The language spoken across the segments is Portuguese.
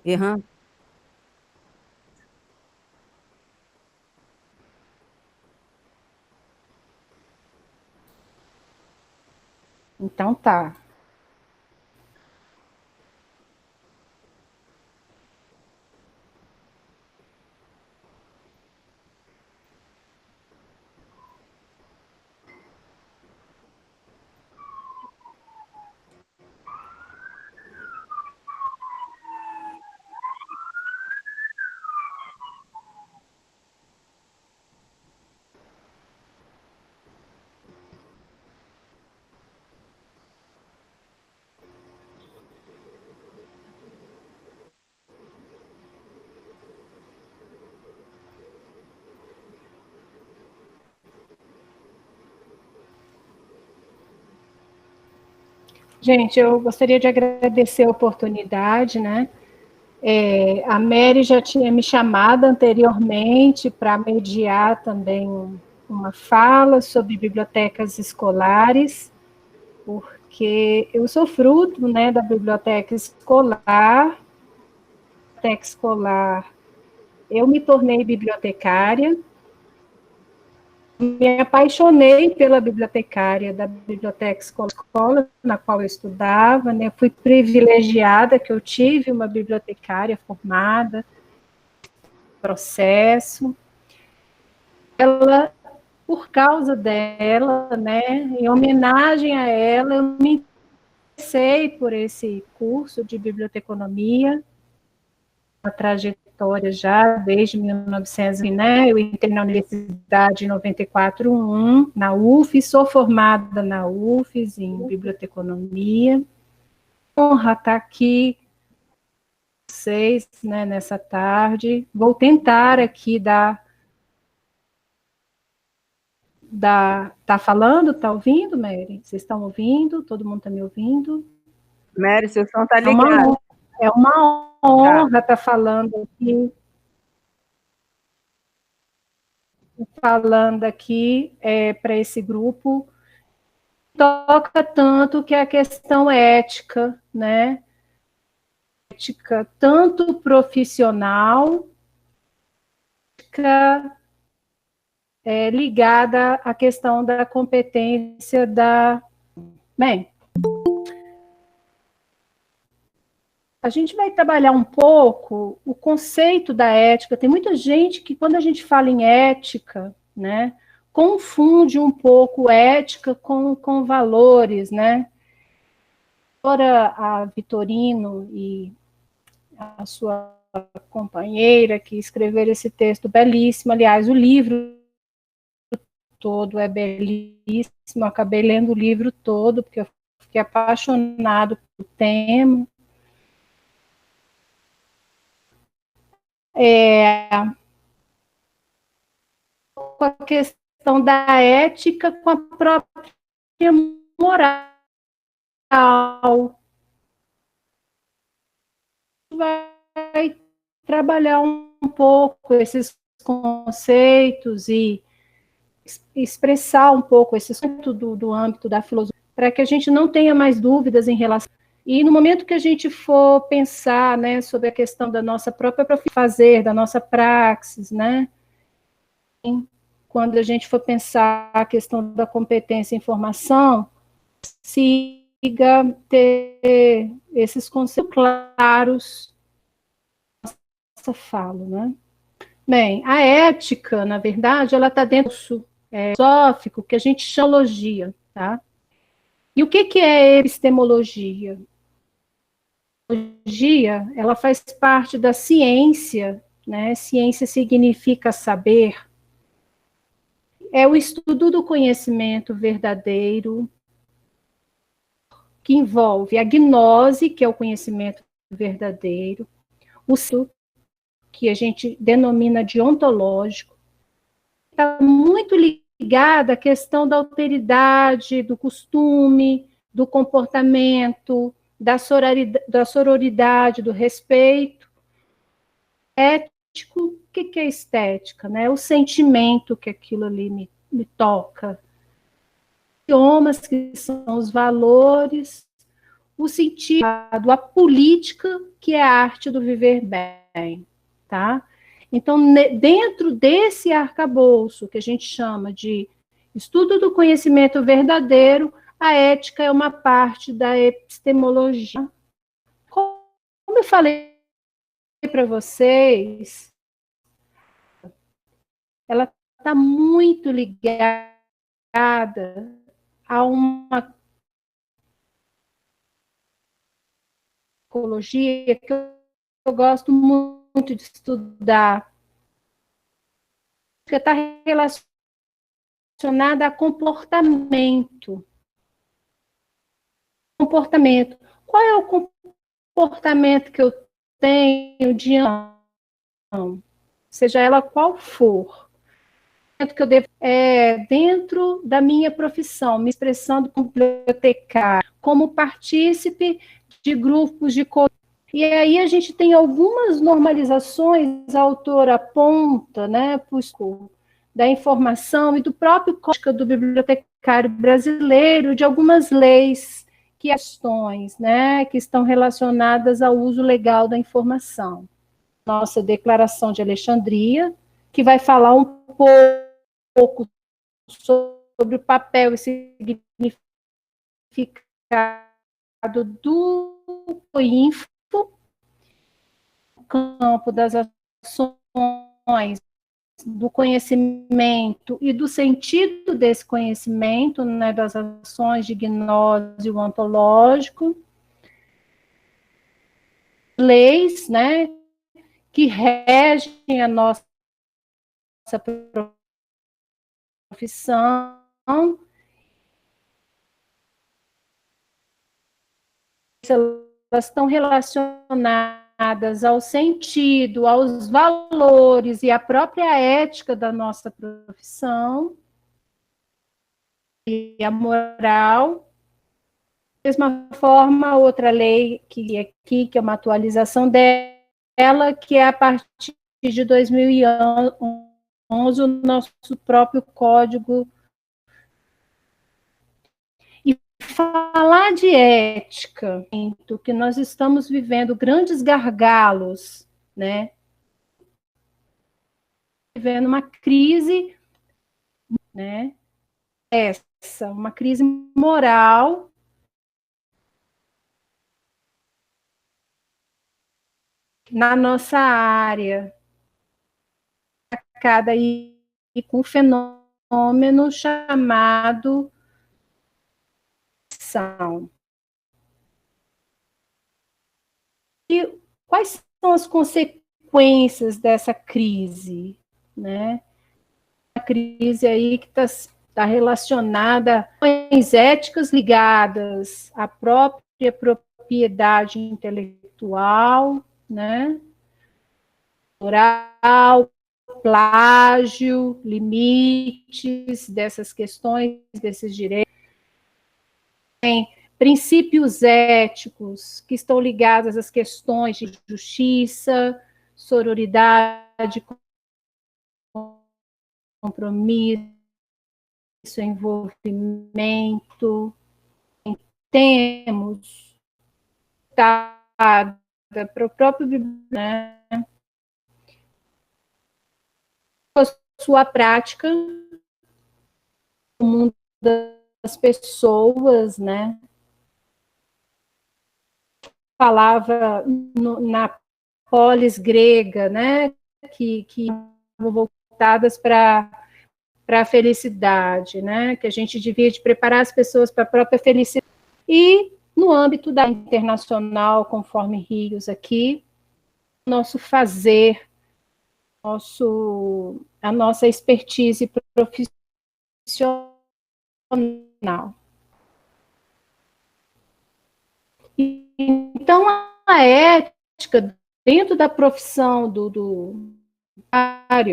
Aham. Então tá. Gente, eu gostaria de agradecer a oportunidade, né? A Mary já tinha me chamado anteriormente para mediar também uma fala sobre bibliotecas escolares, porque eu sou fruto, né, da biblioteca escolar. Biblioteca escolar, eu me tornei bibliotecária, me apaixonei pela bibliotecária da biblioteca escola na qual eu estudava, né? Fui privilegiada que eu tive uma bibliotecária formada, processo. Ela, por causa dela, né, em homenagem a ela, eu me interessei por esse curso de biblioteconomia, uma trajetória já desde 1900, né? Eu entrei na universidade em 94/1, na UFES, sou formada na UFES em biblioteconomia. Honra estar aqui com vocês, né, nessa tarde. Vou tentar aqui tá falando, tá ouvindo, Mary? Vocês estão ouvindo? Todo mundo está me ouvindo? Mary, seu som tá É uma ligado. honra, é uma Tá. honra estar falando aqui para esse grupo. Toca tanto que é a questão ética, né? Ética tanto profissional, ética, ligada à questão da competência da. Bem, a gente vai trabalhar um pouco o conceito da ética. Tem muita gente que, quando a gente fala em ética, né, confunde um pouco ética com valores, né? Agora, a Vitorino e a sua companheira que escreveram esse texto belíssimo. Aliás, o livro todo é belíssimo. Eu acabei lendo o livro todo, porque eu fiquei apaixonado pelo tema. Com a questão da ética com a própria moral. Vai trabalhar um pouco esses conceitos e expressar um pouco esse assunto do âmbito da filosofia, para que a gente não tenha mais dúvidas em relação. E no momento que a gente for pensar, né, sobre a questão da nossa própria fazer, da nossa praxis, né, quando a gente for pensar a questão da competência em informação, siga ter esses conceitos claros nessa fala, né? Bem, a ética, na verdade, ela está dentro do filosófico que a gente chama de epistemologia, tá? E o que é epistemologia? A epistemologia, ela faz parte da ciência, né? Ciência significa saber. É o estudo do conhecimento verdadeiro, que envolve a gnose, que é o conhecimento verdadeiro, o que a gente denomina de ontológico, está muito ligada à questão da alteridade, do costume, do comportamento, da sororidade, do respeito. Ético, o que é estética? Né? O sentimento que aquilo ali me toca. Idiomas, que são os valores, o sentido, a política, que é a arte do viver bem, tá? Então, dentro desse arcabouço, que a gente chama de estudo do conhecimento verdadeiro, a ética é uma parte da epistemologia. Como eu falei para vocês, ela está muito ligada a uma psicologia que eu gosto muito de estudar, que está relacionada a comportamento. Comportamento. Qual é o comportamento que eu tenho diante, seja ela qual for, que eu devo, dentro da minha profissão, me expressando como bibliotecária, como partícipe de grupos de e aí a gente tem algumas normalizações, a autora aponta, né, para o estudo da informação e do próprio Código do Bibliotecário Brasileiro, de algumas leis, questões, né, que estão relacionadas ao uso legal da informação. Nossa Declaração de Alexandria, que vai falar um pouco sobre o papel e significado do info no campo das ações, do conhecimento e do sentido desse conhecimento, né, das ações de gnose ontológico, leis, né, que regem a nossa profissão, elas estão relacionadas ao sentido, aos valores e à própria ética da nossa profissão e a moral. Da mesma forma, outra lei que aqui, que é uma atualização dela, que é a partir de 2011, o nosso próprio código. E falar de ética, que nós estamos vivendo grandes gargalos, né? Vivendo uma crise, né? Uma crise moral, na nossa área, cada aí com um fenômeno chamado são. E quais são as consequências dessa crise, né? A crise aí que está relacionada a questões éticas ligadas à própria propriedade intelectual, né? Moral, plágio, limites dessas questões, desses direitos. Tem princípios éticos que estão ligados às questões de justiça, sororidade, compromisso, envolvimento. Temos para o próprio, né, a sua prática no mundo das pessoas, né? Falava na polis grega, né? Que voltadas para a felicidade, né? Que a gente devia de preparar as pessoas para a própria felicidade. E no âmbito da internacional, conforme Rios aqui, nosso fazer, a nossa expertise profissional. Então, a ética, dentro da profissão do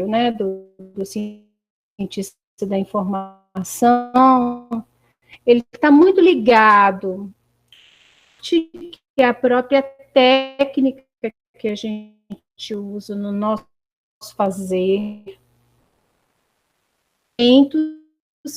né, do cientista da informação, ele está muito ligado que a própria técnica que a gente usa no nosso fazer,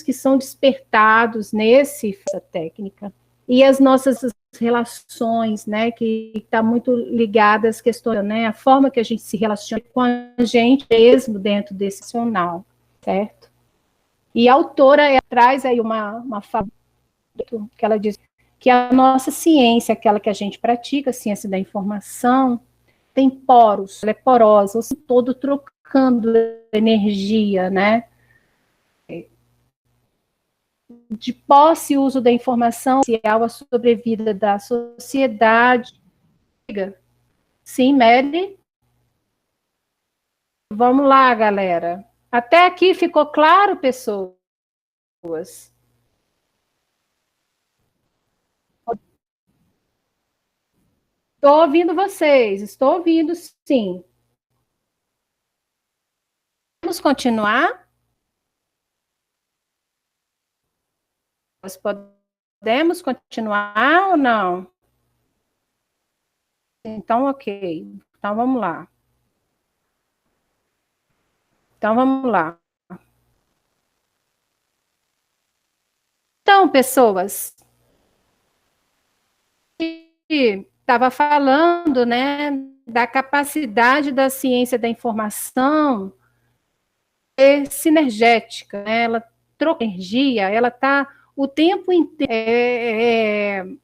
que são despertados essa técnica, e as nossas relações, né, que está muito ligada às questões, né, a forma que a gente se relaciona com a gente mesmo dentro desse racional, certo? E a autora traz aí uma fala que ela diz que a nossa ciência, aquela que a gente pratica, a ciência da informação, tem poros, ela é porosa, o tempo todo trocando energia, né? De posse e uso da informação social, a sobrevida da sociedade. Sim, Mary? Vamos lá, galera. Até aqui ficou claro, pessoas? Estou ouvindo vocês, estou ouvindo, sim. Vamos continuar? Nós podemos continuar ou não? Então, ok. Então, vamos lá. Então, pessoas, estava falando, né, da capacidade da ciência da informação ser sinergética, né? Ela troca energia, ela está o tempo inteiro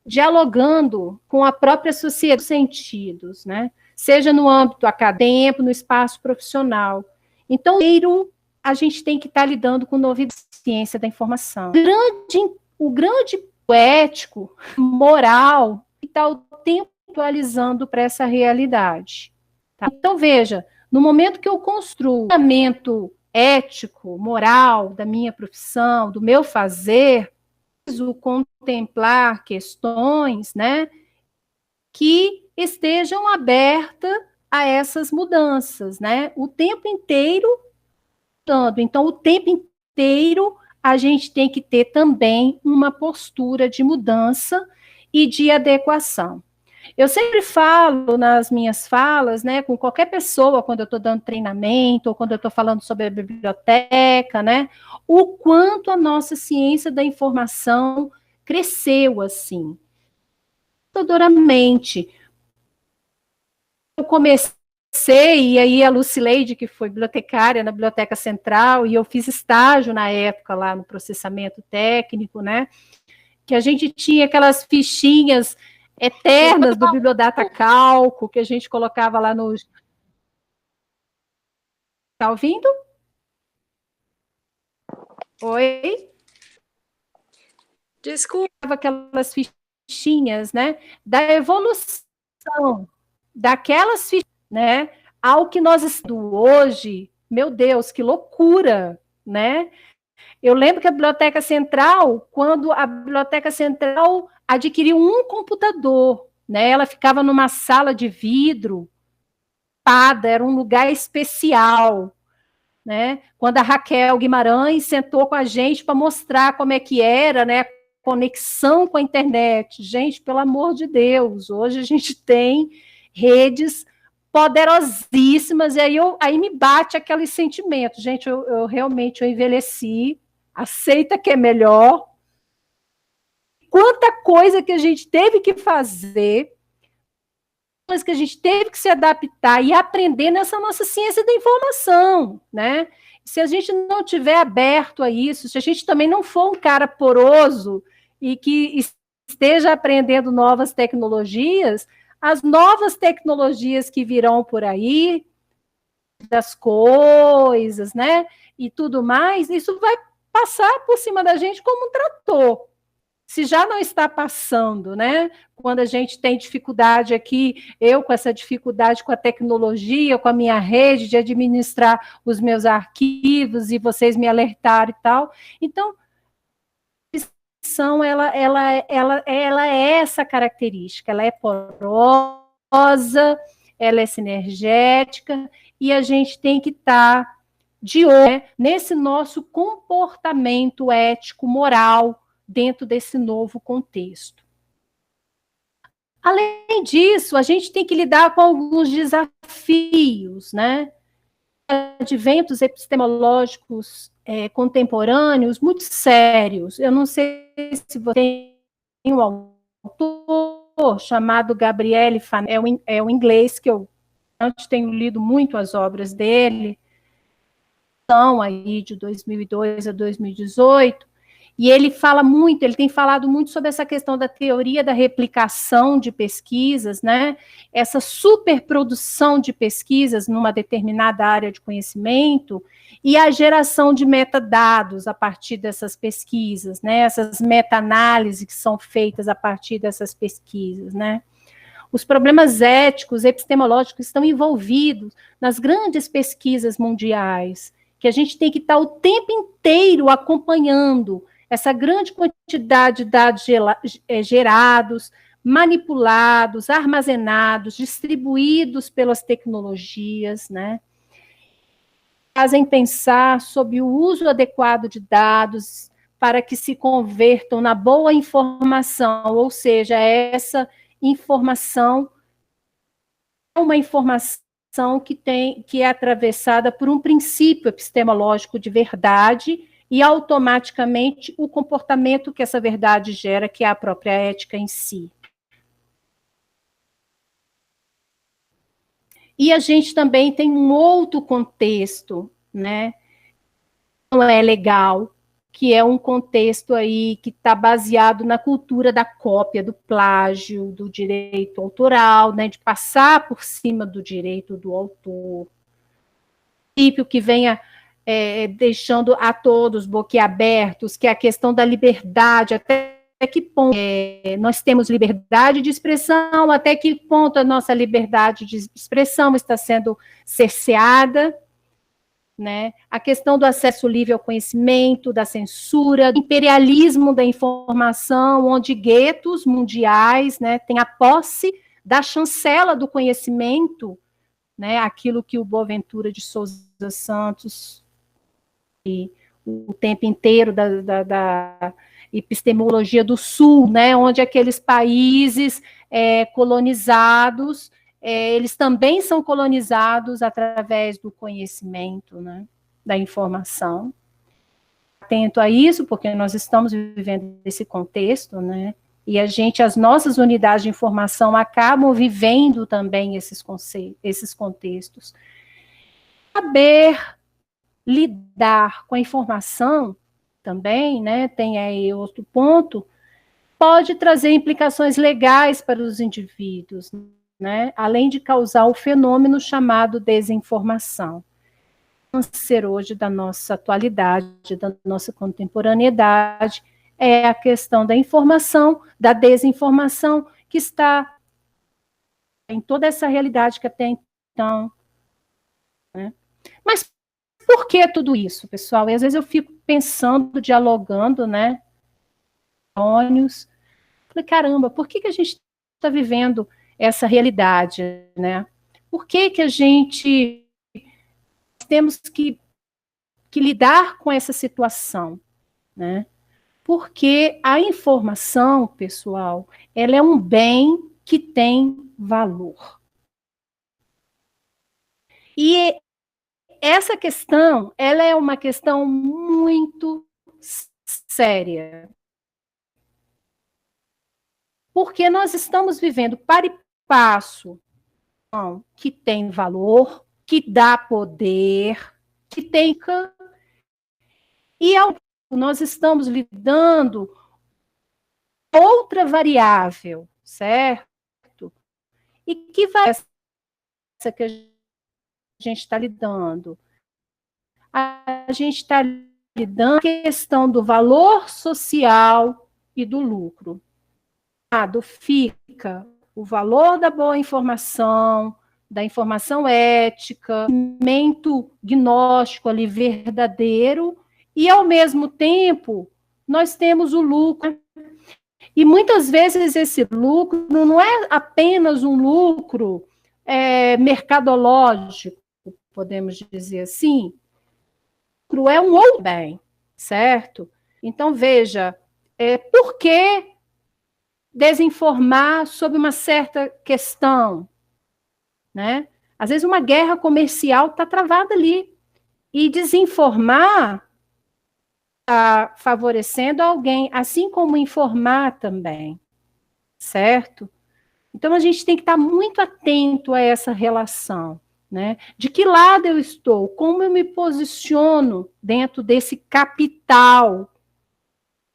dialogando com a própria sociedade, sentidos, né? Seja no âmbito acadêmico, no espaço profissional. Então, primeiro, a gente tem que estar lidando com novidades da ciência da informação. O grande ético, moral, está o tempo atualizando para essa realidade. Tá? Então, veja, no momento que eu construo um fundamento ético, moral da minha profissão, do meu fazer, preciso contemplar questões, né, que estejam abertas a essas mudanças, né, o tempo inteiro mudando. Então, o tempo inteiro a gente tem que ter também uma postura de mudança e de adequação. Eu sempre falo nas minhas falas, né, com qualquer pessoa, quando eu estou dando treinamento, ou quando eu estou falando sobre a biblioteca, né, o quanto a nossa ciência da informação cresceu, assim, assustadoramente. Eu comecei, e aí a Lucileide, que foi bibliotecária na Biblioteca Central, e eu fiz estágio na época lá no processamento técnico, né, que a gente tinha aquelas fichinhas eternas do Bibliodata Calco, que a gente colocava lá no... Tá ouvindo? Oi? Desculpa. Aquelas fichinhas, né, da evolução daquelas fichinhas, né, ao que nós estamos hoje. Meu Deus, que loucura, né? Eu lembro que a Biblioteca Central, quando a Biblioteca Central adquiriu um computador, né, ela ficava numa sala de vidro, era um lugar especial, né? Quando a Raquel Guimarães sentou com a gente para mostrar como é que era, né, a conexão com a internet. Gente, pelo amor de Deus, hoje a gente tem redes poderosíssimas, e aí me bate aquele sentimento, gente, eu realmente eu envelheci, aceita que é melhor. Quanta coisa que a gente teve que fazer, coisa que a gente teve que se adaptar e aprender nessa nossa ciência da informação, né? Se a gente não tiver aberto a isso, se a gente também não for um cara poroso e que esteja aprendendo novas tecnologias, as novas tecnologias que virão por aí, das coisas, né? E tudo mais, isso vai passar por cima da gente como um trator. Se já não está passando, né? Quando a gente tem dificuldade aqui, eu com essa dificuldade com a tecnologia, com a minha rede de administrar os meus arquivos e vocês me alertaram e tal. Então, ela é essa característica, ela é porosa, ela é sinergética, e a gente tem que estar de olho nesse nosso comportamento ético, moral, dentro desse novo contexto. Além disso, a gente tem que lidar com alguns desafios, né? Adventos epistemológicos contemporâneos muito sérios. Eu não sei se você tem algum autor chamado Gabriele Fanelli, é o inglês que eu antes tenho lido muito as obras dele, são aí de 2002 a 2018, e ele fala muito, ele tem falado muito sobre essa questão da teoria da replicação de pesquisas, né? Essa superprodução de pesquisas numa determinada área de conhecimento e a geração de metadados a partir dessas pesquisas, né? Essas meta-análises que são feitas a partir dessas pesquisas, né? Os problemas éticos, epistemológicos estão envolvidos nas grandes pesquisas mundiais, que a gente tem que estar o tempo inteiro acompanhando essa grande quantidade de dados gerados, manipulados, armazenados, distribuídos pelas tecnologias, né? Fazem pensar sobre o uso adequado de dados para que se convertam na boa informação, ou seja, essa informação é uma informação que é atravessada por um princípio epistemológico de verdade e automaticamente o comportamento que essa verdade gera, que é a própria ética em si. E a gente também tem um outro contexto, né? Não é legal, que é um contexto aí que está baseado na cultura da cópia, do plágio, do direito autoral, né? De passar por cima do direito do autor. Princípio que venha deixando a todos boquiabertos, que é a questão da liberdade, até que ponto nós temos liberdade de expressão, até que ponto a nossa liberdade de expressão está sendo cerceada, né? A questão do acesso livre ao conhecimento, da censura, do imperialismo da informação, onde guetos mundiais, né, têm a posse da chancela do conhecimento, né, aquilo que o Boaventura de Souza Santos e o tempo inteiro da epistemologia do Sul, né, onde aqueles países colonizados, eles também são colonizados através do conhecimento, né, da informação. Atento a isso, porque nós estamos vivendo esse contexto, né, e as nossas unidades de informação acabam vivendo também esses contextos. Saber lidar com a informação também, né, tem aí outro ponto, pode trazer implicações legais para os indivíduos, né, além de causar o fenômeno chamado desinformação. O câncer hoje da nossa atualidade, da nossa contemporaneidade, é a questão da informação, da desinformação, que está em toda essa realidade que até então, né? Mas por que tudo isso, pessoal? E às vezes eu fico pensando, dialogando, né? Falei, caramba, por que a gente está vivendo essa realidade, né? Por que a gente temos que lidar com essa situação, né? Porque a informação, pessoal, ela é um bem que tem valor. E essa questão, ela é uma questão muito séria. Porque nós estamos vivendo para e passo que tem valor, que dá poder, que tem... E nós estamos lidando com outra variável, certo? E que vai essa que a gente está lidando? A gente está lidando com a questão do valor social e do lucro. Fica o valor da boa informação, da informação ética, conhecimento gnóstico ali verdadeiro, e ao mesmo tempo nós temos o lucro. E muitas vezes esse lucro não é apenas um lucro mercadológico, podemos dizer assim. O lucro é um outro bem, certo? Então, veja, por que desinformar sobre uma certa questão, né? Às vezes uma guerra comercial está travada ali, e desinformar está favorecendo alguém, assim como informar também. certo? Então, a gente tem que estar muito atento a essa relação, né? De que lado eu estou? Como eu me posiciono dentro desse capital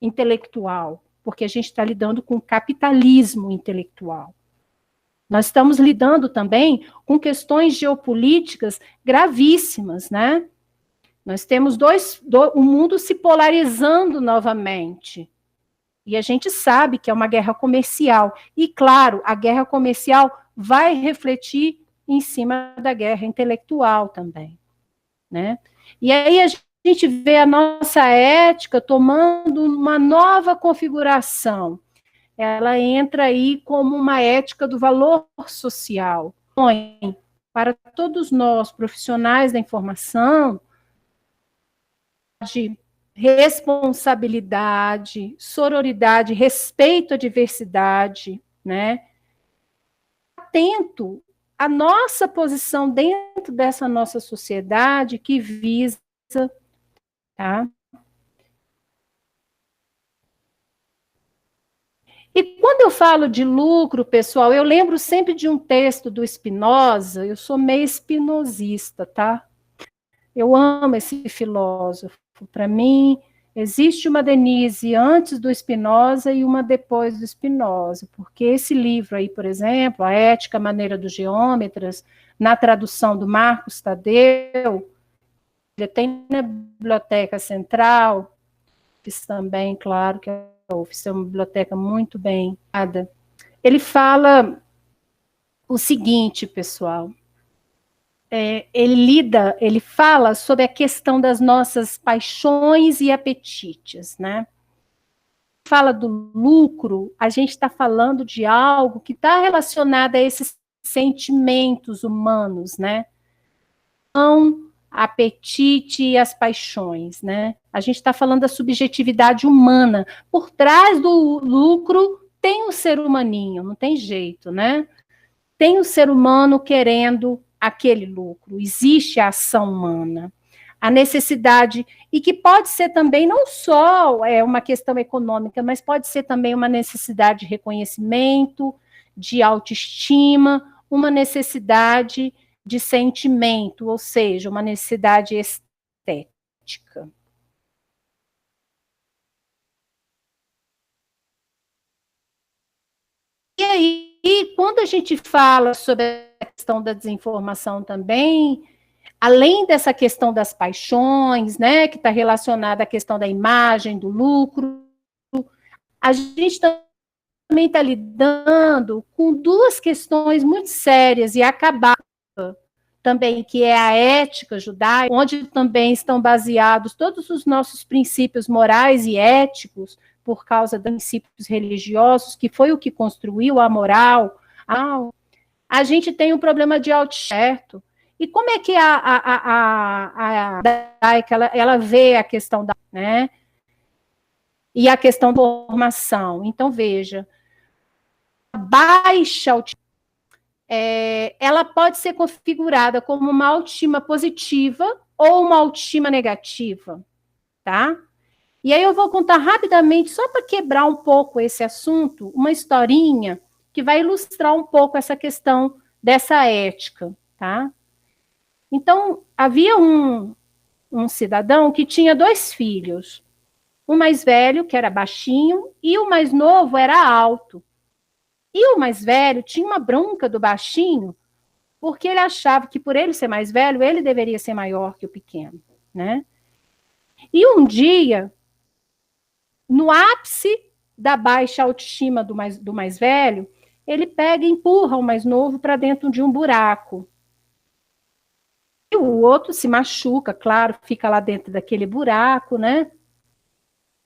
intelectual? Porque a gente está lidando com capitalismo intelectual. Nós estamos lidando também com questões geopolíticas gravíssimas, né? Nós temos o mundo se polarizando novamente. E a gente sabe que é uma guerra comercial. E, claro, a guerra comercial vai refletir em cima da guerra intelectual também, né? E aí a gente vê a nossa ética tomando uma nova configuração. Ela entra aí como uma ética do valor social. Para todos nós, profissionais da informação, de responsabilidade, sororidade, respeito à diversidade, né? Atento à nossa posição dentro dessa nossa sociedade que visa, tá? E quando eu falo de lucro, pessoal, eu lembro sempre de um texto do Spinoza, eu sou meio espinosista, tá? Eu amo esse filósofo. Para mim, existe uma Denise antes do Spinoza e uma depois do Spinoza, porque esse livro aí, por exemplo, A Ética, a Maneira dos Geômetras, na tradução do Marcos Tadeu, ele tem na Biblioteca Central, UFES também, claro que a UFES é uma biblioteca muito bem dada. Ele fala o seguinte, pessoal, ele fala sobre a questão das nossas paixões e apetites, né? Fala do lucro, a gente está falando de algo que está relacionado a esses sentimentos humanos, né? Não apetite e as paixões, né? A gente está falando da subjetividade humana. Por trás do lucro tem o ser humaninho, não tem jeito, né? Tem o ser humano querendo aquele lucro, existe a ação humana, a necessidade, e que pode ser também não só uma questão econômica, mas pode ser também uma necessidade de reconhecimento, de autoestima, uma necessidade de sentimento, ou seja, uma necessidade estética. E aí, quando a gente fala sobre a questão da desinformação também, além dessa questão das paixões, né, que está relacionada à questão da imagem, do lucro, a gente também está lidando com duas questões muito sérias e acabar também, que é a ética judaica, onde também estão baseados todos os nossos princípios morais e éticos, por causa dos princípios religiosos, que foi o que construiu a moral. A gente tem um problema de autocerto. E como é que a judaica ela vê a questão da, né? E a questão da formação. Então, veja, a baixa autoestima, ela pode ser configurada como uma autoestima positiva ou uma autoestima negativa, tá? E aí eu vou contar rapidamente, só para quebrar um pouco esse assunto, uma historinha que vai ilustrar um pouco essa questão dessa ética, tá? Então, havia um cidadão que tinha 2 filhos, o mais velho, que era baixinho, e o mais novo era alto. E o mais velho tinha uma bronca do baixinho, porque ele achava que por ele ser mais velho, ele deveria ser maior que o pequeno, né? E um dia, no ápice da baixa autoestima do mais velho, ele pega e empurra o mais novo para dentro de um buraco. E o outro se machuca, claro, fica lá dentro daquele buraco, né?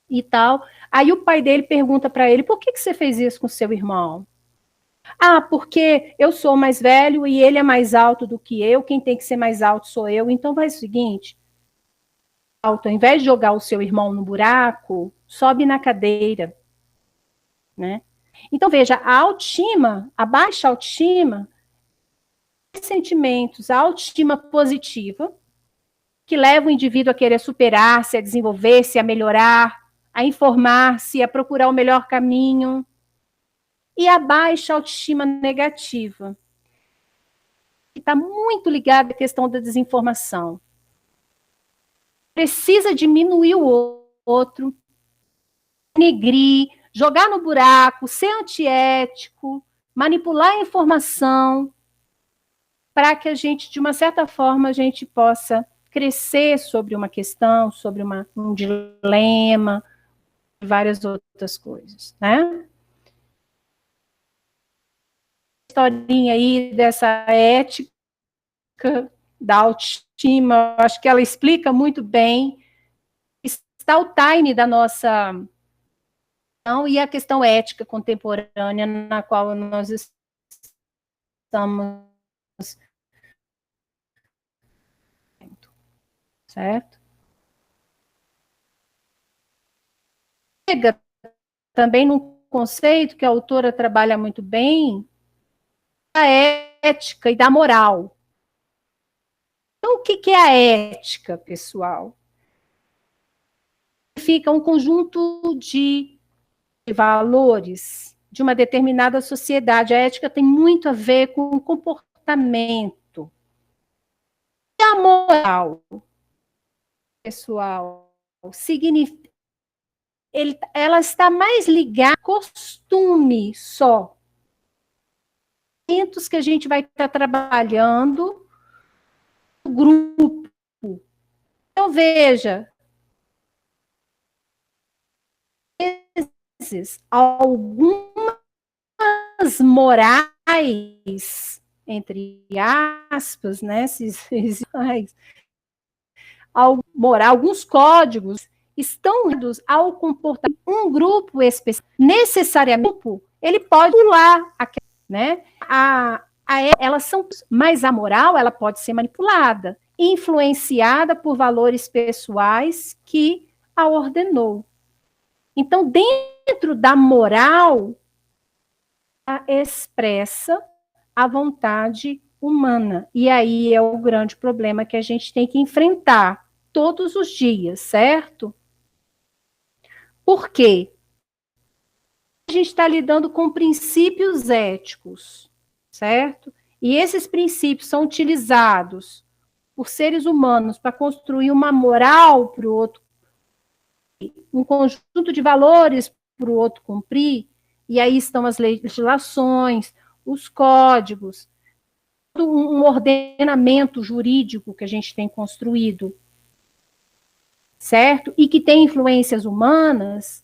E tal. Aí o pai dele pergunta para ele: por que você fez isso com seu irmão? Ah, porque eu sou mais velho e ele é mais alto do que eu, quem tem que ser mais alto sou eu, então faz o seguinte, ao invés de jogar o seu irmão no buraco, sobe na cadeira, né? Então, veja, a autoestima, a baixa autoestima, sentimentos, a autoestima positiva, que leva o indivíduo a querer superar-se, a desenvolver-se, a melhorar, a informar-se, a procurar o melhor caminho. e a baixa autoestima negativa. Está muito ligada à questão da desinformação. Precisa diminuir o outro, denegrir, jogar no buraco, ser antiético, manipular a informação, para que a gente, de uma certa forma, a gente possa crescer sobre uma questão, sobre um dilema, várias outras coisas, né? Historinha aí dessa ética da autoestima, acho que ela explica muito bem. Está o time da nossa e a questão ética contemporânea na qual nós estamos, certo? Chega também num conceito que a autora trabalha muito bem, da ética e da moral. Então, o que é a ética, pessoal? Fica um conjunto de valores de uma determinada sociedade. A ética tem muito a ver com o comportamento. E a moral, pessoal, significa ela está mais ligada ao costume só. Que a gente vai estar trabalhando no grupo. Então, veja, algumas morais, entre aspas, né, alguns códigos estão ligados ao comportamento de um grupo específico. Necessariamente, ele pode pular, né? Elas são, mas a moral ela pode ser manipulada, influenciada por valores pessoais que a ordenou. Então, dentro da moral, expressa a vontade humana. E aí é o grande problema que a gente tem que enfrentar todos os dias, certo? Por quê? A gente está lidando com princípios éticos, certo? E esses princípios são utilizados por seres humanos para construir uma moral para o outro, um conjunto de valores para o outro cumprir, e aí estão as legislações, os códigos, um ordenamento jurídico que a gente tem construído, certo? E que tem influências humanas,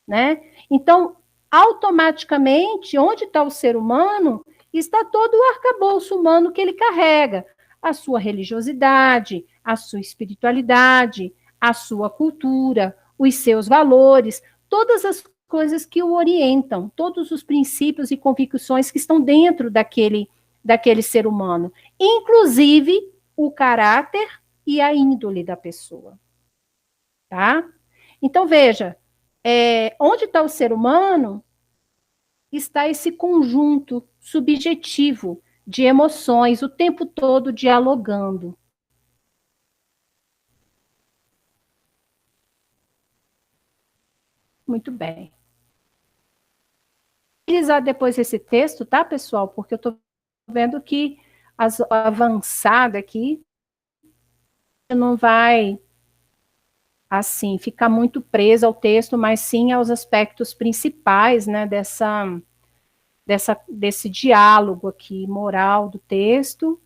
né? Então, automaticamente, onde está o ser humano, está todo o arcabouço humano que ele carrega, a sua religiosidade, a sua espiritualidade, a sua cultura, os seus valores, todas as coisas que o orientam, todos os princípios e convicções que estão dentro daquele ser humano, inclusive o caráter e a índole da pessoa. Tá? Então, veja, onde está o ser humano, está esse conjunto subjetivo de emoções, o tempo todo dialogando. Muito bem. Vou utilizar depois esse texto, tá, pessoal? Porque eu estou vendo que a avançada aqui não vai, assim, ficar muito presa ao texto, mas sim aos aspectos principais, né, desse diálogo aqui moral do texto.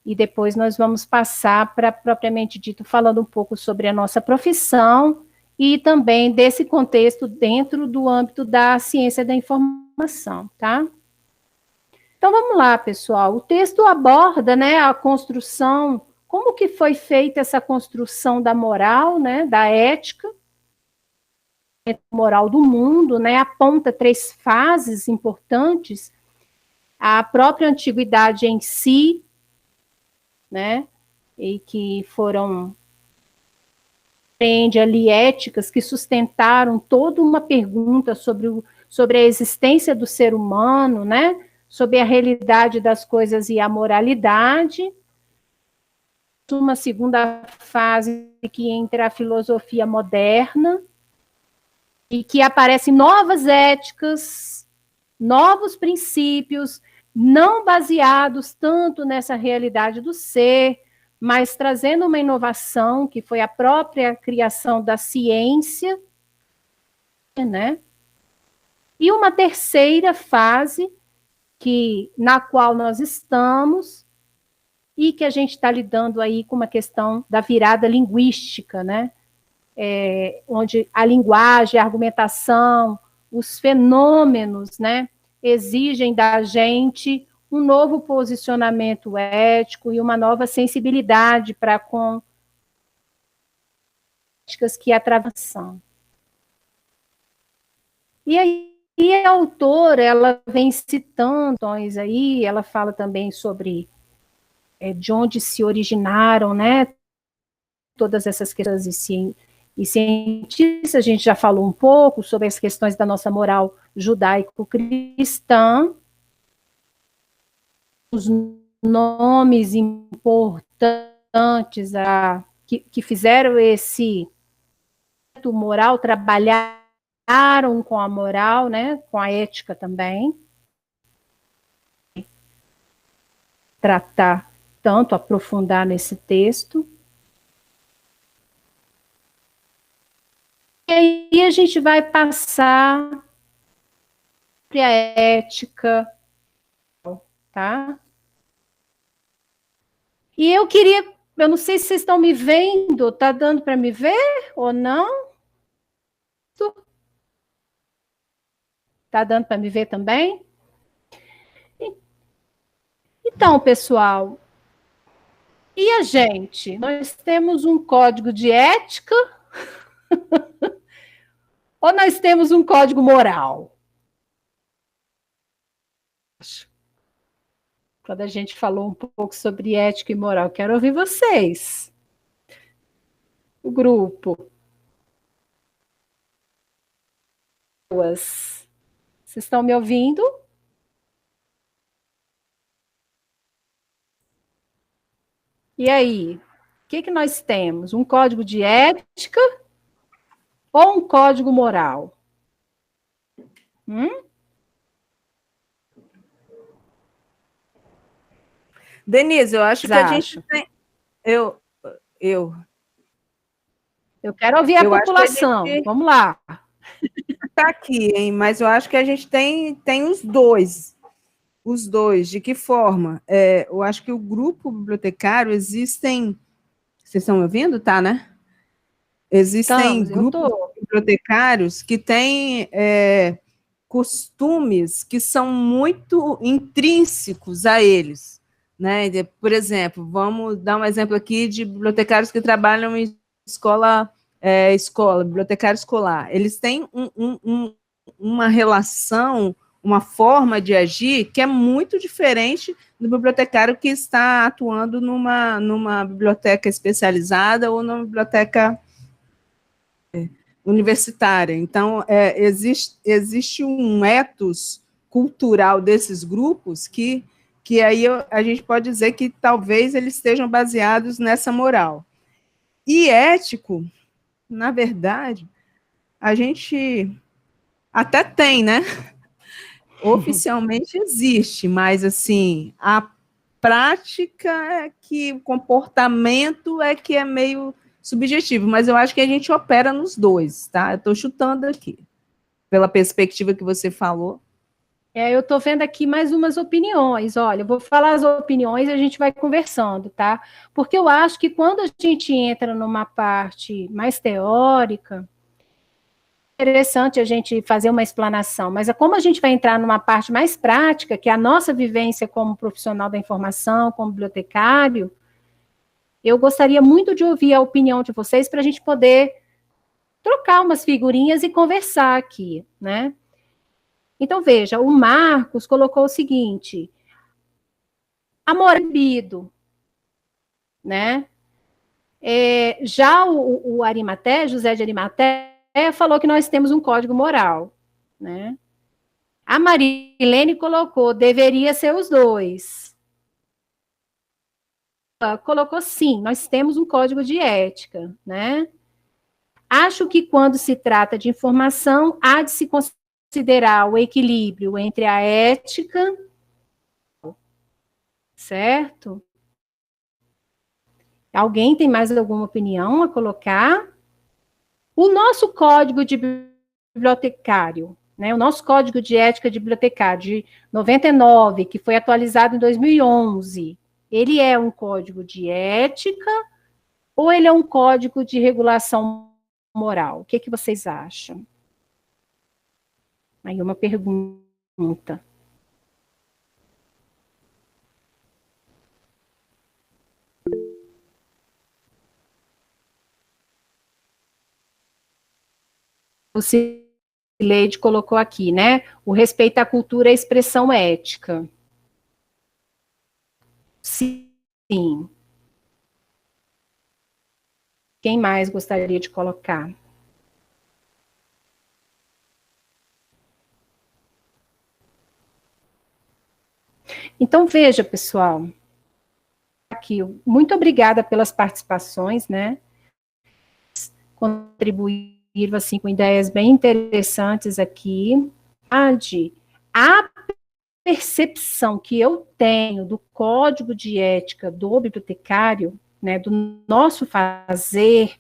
E depois nós vamos passar para, propriamente dito, falando um pouco sobre a nossa profissão e também desse contexto dentro do âmbito da ciência da informação, tá? Então, vamos lá, pessoal. O texto aborda, né, a construção, como que foi feita essa construção da moral, né, da ética, moral do mundo, né, aponta 3 fases importantes, a própria antiguidade em si, né, e que foram ali éticas que sustentaram toda uma pergunta sobre a existência do ser humano, né, sobre a realidade das coisas e a moralidade. Uma segunda fase que entra a filosofia moderna, e que aparecem novas éticas, novos princípios, não baseados tanto nessa realidade do ser, mas trazendo uma inovação que foi a própria criação da ciência, né? E uma terceira fase na qual nós estamos e que a gente está lidando aí com uma questão da virada linguística, né? Onde a linguagem, a argumentação, os fenômenos, né, exigem da gente um novo posicionamento ético e uma nova sensibilidade para com éticas que atravessam. E aí a autora, ela vem citando aí, ela fala também sobre de onde se originaram, né, todas essas questões e cientistas. A gente já falou um pouco sobre as questões da nossa moral judaico-cristã, os nomes importantes que fizeram esse moral, trabalharam com a moral, né, com a ética também, tratar tanto, aprofundar nesse texto. E aí a gente vai passar para a ética, tá? E eu não sei se vocês estão me vendo, tá dando para me ver ou não? Tá dando para me ver também? Então, pessoal, e a gente? Nós temos um código de ética ou nós temos um código moral? Quando a gente falou um pouco sobre ética e moral, quero ouvir vocês. O grupo. Vocês estão me ouvindo? E aí? O que nós temos? Um código de ética ou um código moral? Denise, eu acho que a gente tem. Eu quero ouvir a população. Vamos lá. Está aqui, hein? Mas eu acho que a gente tem os dois. Os dois. De que forma? Eu acho que o grupo bibliotecário existem. Vocês estão me ouvindo? Tá, né? Existem grupos bibliotecários que têm costumes que são muito intrínsecos a eles. Né? Por exemplo, vamos dar um exemplo aqui de bibliotecários que trabalham em escola, bibliotecário escolar. Eles têm uma relação, uma forma de agir que é muito diferente do bibliotecário que está atuando numa biblioteca especializada ou numa biblioteca universitária. Então, existe um ethos cultural desses grupos que aí a gente pode dizer que talvez eles estejam baseados nessa moral. E ético, na verdade, a gente até tem, né? Oficialmente existe, mas, assim, a prática é que o comportamento é que é meio subjetivo, mas eu acho que a gente opera nos dois, tá? Eu estou chutando aqui, pela perspectiva que você falou. Eu estou vendo aqui mais umas opiniões. Olha, eu vou falar as opiniões e a gente vai conversando, tá? Porque eu acho que quando a gente entra numa parte mais teórica, é interessante a gente fazer uma explanação, mas como a gente vai entrar numa parte mais prática, que é a nossa vivência como profissional da informação, como bibliotecário, eu gostaria muito de ouvir a opinião de vocês para a gente poder trocar umas figurinhas e conversar aqui, né? Então, veja, o Marcos colocou o seguinte: amor proibido, né? Já o Arimaté, José de Arimaté, falou que nós temos um código moral, né? A Marilene colocou, deveria ser os dois. Colocou sim, nós temos um código de ética, né? Acho que quando se trata de informação, há de se considerar o equilíbrio entre a ética, certo? Alguém tem mais alguma opinião a colocar? O nosso código de bibliotecário, né, o nosso código de ética de bibliotecário de 99, que foi atualizado em 2011, ele é um código de ética ou ele é um código de regulação moral? O que, que vocês acham? Aí uma pergunta. O Cileide colocou aqui, né? O respeito à cultura e à expressão ética. Sim. Quem mais gostaria de colocar? Então, veja, pessoal, aqui, muito obrigada pelas participações, né? Contribuir, assim, com ideias bem interessantes aqui. A percepção que eu tenho do código de ética do bibliotecário, né, do nosso fazer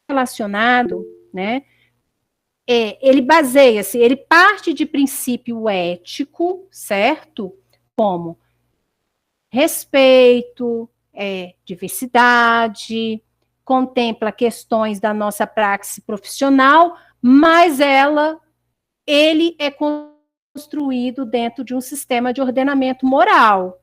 relacionado, né, ele baseia-se, ele parte de princípio ético, certo? Como respeito, diversidade, contempla questões da nossa praxe profissional, mas ele é construído dentro de um sistema de ordenamento moral.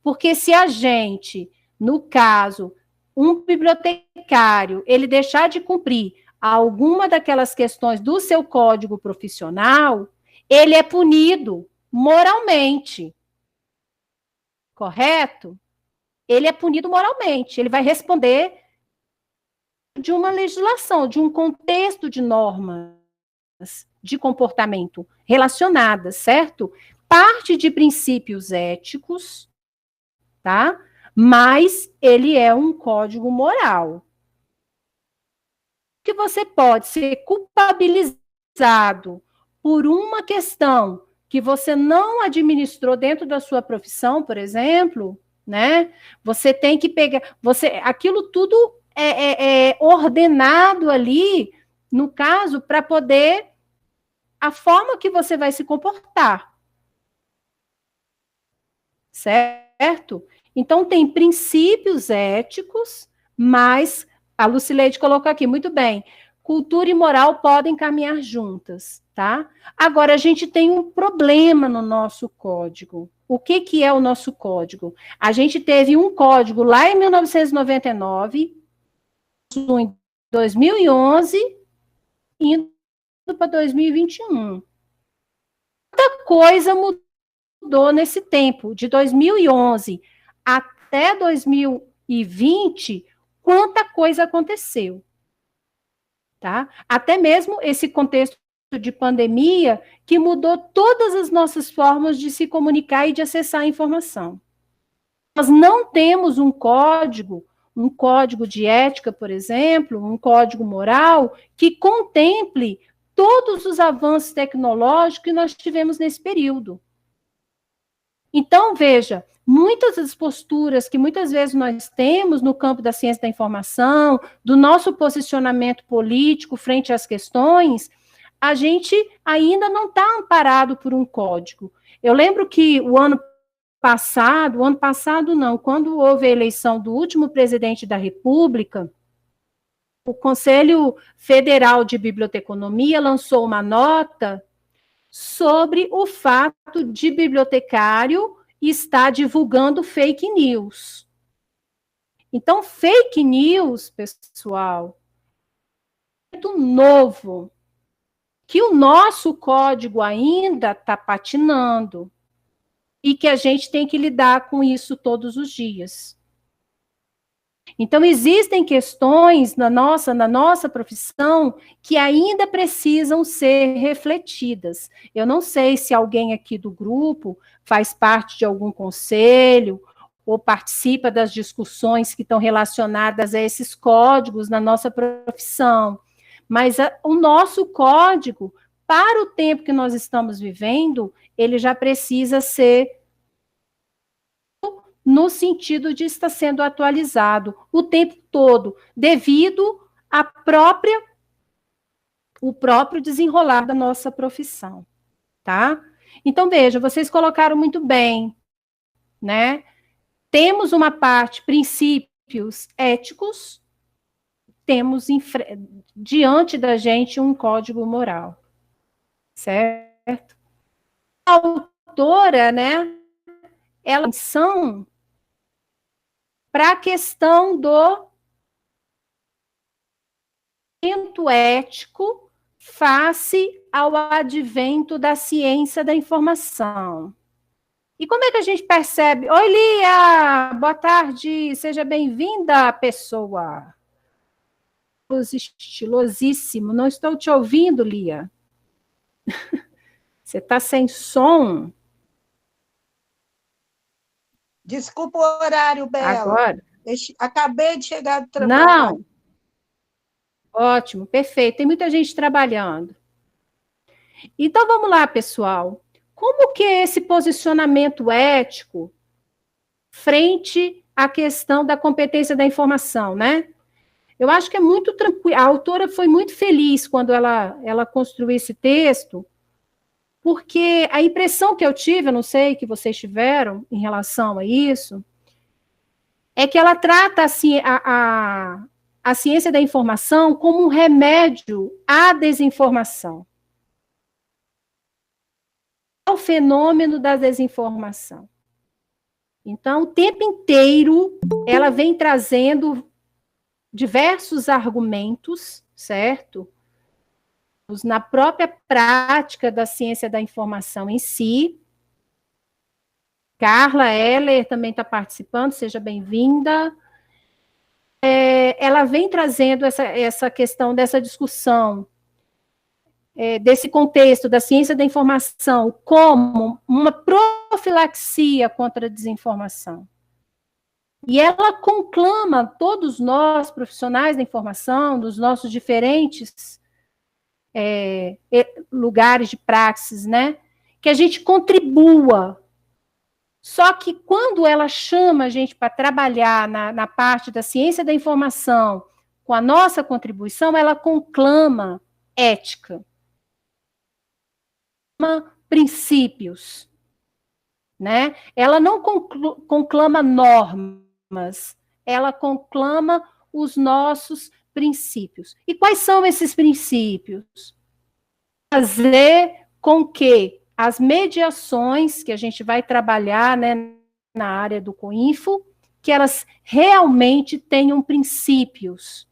Porque se a gente, no caso, um bibliotecário, ele deixar de cumprir alguma daquelas questões do seu código profissional, ele é punido moralmente. Correto? Ele é punido moralmente. Ele vai responder de uma legislação, de um contexto de normas de comportamento relacionadas, certo? Parte de princípios éticos, tá? Mas ele é um código moral. Que você pode ser culpabilizado por uma questão que você não administrou dentro da sua profissão, por exemplo, né? Você tem que pegar, aquilo tudo é ordenado ali, no caso, para poder a forma que você vai se comportar. Certo? Então, tem princípios éticos, mas a Lucileide colocou aqui, muito bem, cultura e moral podem caminhar juntas, tá? Agora, a gente tem um problema no nosso código. O que é o nosso código? A gente teve um código lá em 1999, em 2011, indo para 2021. Muita coisa mudou nesse tempo, de 2011 até 2020, quanta coisa aconteceu, tá? Até mesmo esse contexto de pandemia que mudou todas as nossas formas de se comunicar e de acessar a informação. Nós não temos um código de ética, por exemplo, um código moral que contemple todos os avanços tecnológicos que nós tivemos nesse período. Então, veja, muitas das posturas que muitas vezes nós temos no campo da ciência da informação, do nosso posicionamento político frente às questões, a gente ainda não está amparado por um código. Eu lembro que o ano passado não, quando houve a eleição do último presidente da República, o Conselho Federal de Biblioteconomia lançou uma nota sobre o fato de bibliotecário estar divulgando fake news. Então, fake news, pessoal, é muito novo, que o nosso código ainda está patinando e que a gente tem que lidar com isso todos os dias. Então, existem questões na nossa profissão que ainda precisam ser refletidas. Eu não sei se alguém aqui do grupo faz parte de algum conselho ou participa das discussões que estão relacionadas a esses códigos na nossa profissão. Mas o nosso código, para o tempo que nós estamos vivendo, ele já precisa ser no sentido de estar sendo atualizado o tempo todo, devido o próprio desenrolar da nossa profissão, tá? Então, veja, vocês colocaram muito bem, né? Temos uma parte, princípios éticos, temos diante da gente um código moral, certo? A autora, né, ela são para a questão do ético face ao advento da ciência da informação. E como é que a gente percebe? Oi, Lia! Boa tarde! Seja bem-vinda, pessoa! Estilosíssimo. Não estou te ouvindo, Lia. Você está sem som? Desculpa o horário, Bela. Agora? Acabei de chegar do trabalho. Não. Ótimo, perfeito. Tem muita gente trabalhando. Então, vamos lá, pessoal. Como que é esse posicionamento ético frente à questão da competência da informação, né? Eu acho que é muito tranquilo. A autora foi muito feliz quando ela construiu esse texto, porque a impressão que eu tive, eu não sei que vocês tiveram em relação a isso, é que ela trata assim, a ciência da informação como um remédio à desinformação. O fenômeno da desinformação. Então, o tempo inteiro, ela vem trazendo diversos argumentos, certo? Na própria prática da ciência da informação em si. Carla Heller também está participando, seja bem-vinda. Ela vem trazendo essa questão dessa discussão, desse contexto da ciência da informação como uma profilaxia contra a desinformação. E ela conclama todos nós, profissionais da informação, dos nossos diferentes lugares de praxis, né, que a gente contribua. Só que quando ela chama a gente para trabalhar na parte da ciência da informação com a nossa contribuição, ela conclama ética, princípios, né? Ela não conclama normas, ela conclama os nossos princípios. E quais são esses princípios? Fazer com que as mediações que a gente vai trabalhar, né, na área do COINFO, que elas realmente tenham princípios,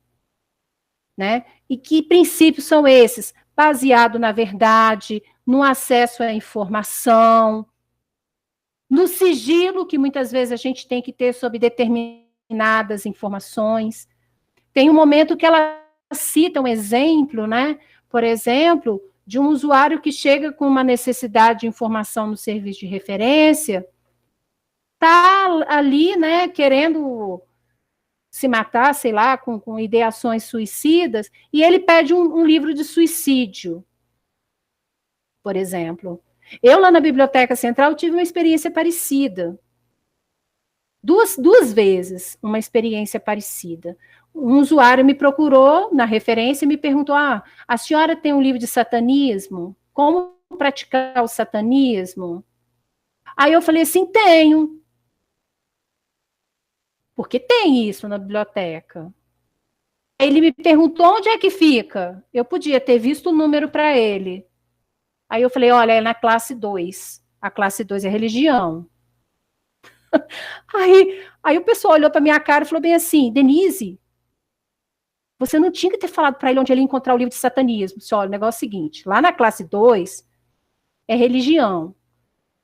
né? E que princípios são esses? Baseado na verdade, no acesso à informação, no sigilo que muitas vezes a gente tem que ter sobre determinadas informações. Tem um momento que ela cita um exemplo, né? Por exemplo, de um usuário que chega com uma necessidade de informação no serviço de referência, está ali, né, querendo se matar, sei lá, com ideações suicidas, e ele pede um livro de suicídio, por exemplo. Eu, lá na Biblioteca Central, tive uma experiência parecida. Duas vezes, uma experiência parecida. Um usuário me procurou na referência e me perguntou, a senhora tem um livro de satanismo? Como praticar o satanismo? Aí eu falei assim, tenho. Porque tem isso na biblioteca. Ele me perguntou onde é que fica. Eu podia ter visto o número para ele. Aí eu falei, olha, é na classe 2. A classe 2 é religião. Aí o pessoal olhou para minha cara e falou bem assim, Denise, você não tinha que ter falado para ele onde ele ia encontrar o livro de satanismo. Disse, olha, o negócio é o seguinte, lá na classe 2 é religião.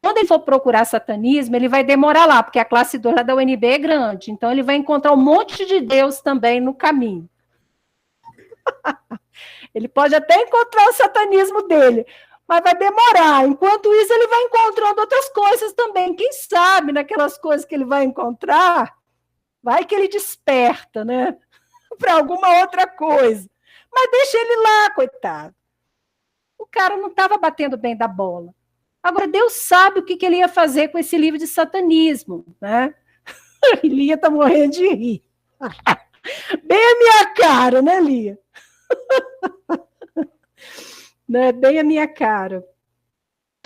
Quando ele for procurar satanismo, ele vai demorar lá, porque a classe 2 lá da UNB é grande, então ele vai encontrar um monte de Deus também no caminho. Ele pode até encontrar o satanismo dele, mas vai demorar. Enquanto isso, ele vai encontrando outras coisas também. Quem sabe, naquelas coisas que ele vai encontrar, vai que ele desperta, né? Para alguma outra coisa. Mas deixa ele lá, coitado. O cara não estava batendo bem da bola. Agora, Deus sabe o que ele ia fazer com esse livro de satanismo, né? Lia está morrendo de rir. Bem a minha cara, né, Lia? Né? Bem a minha cara.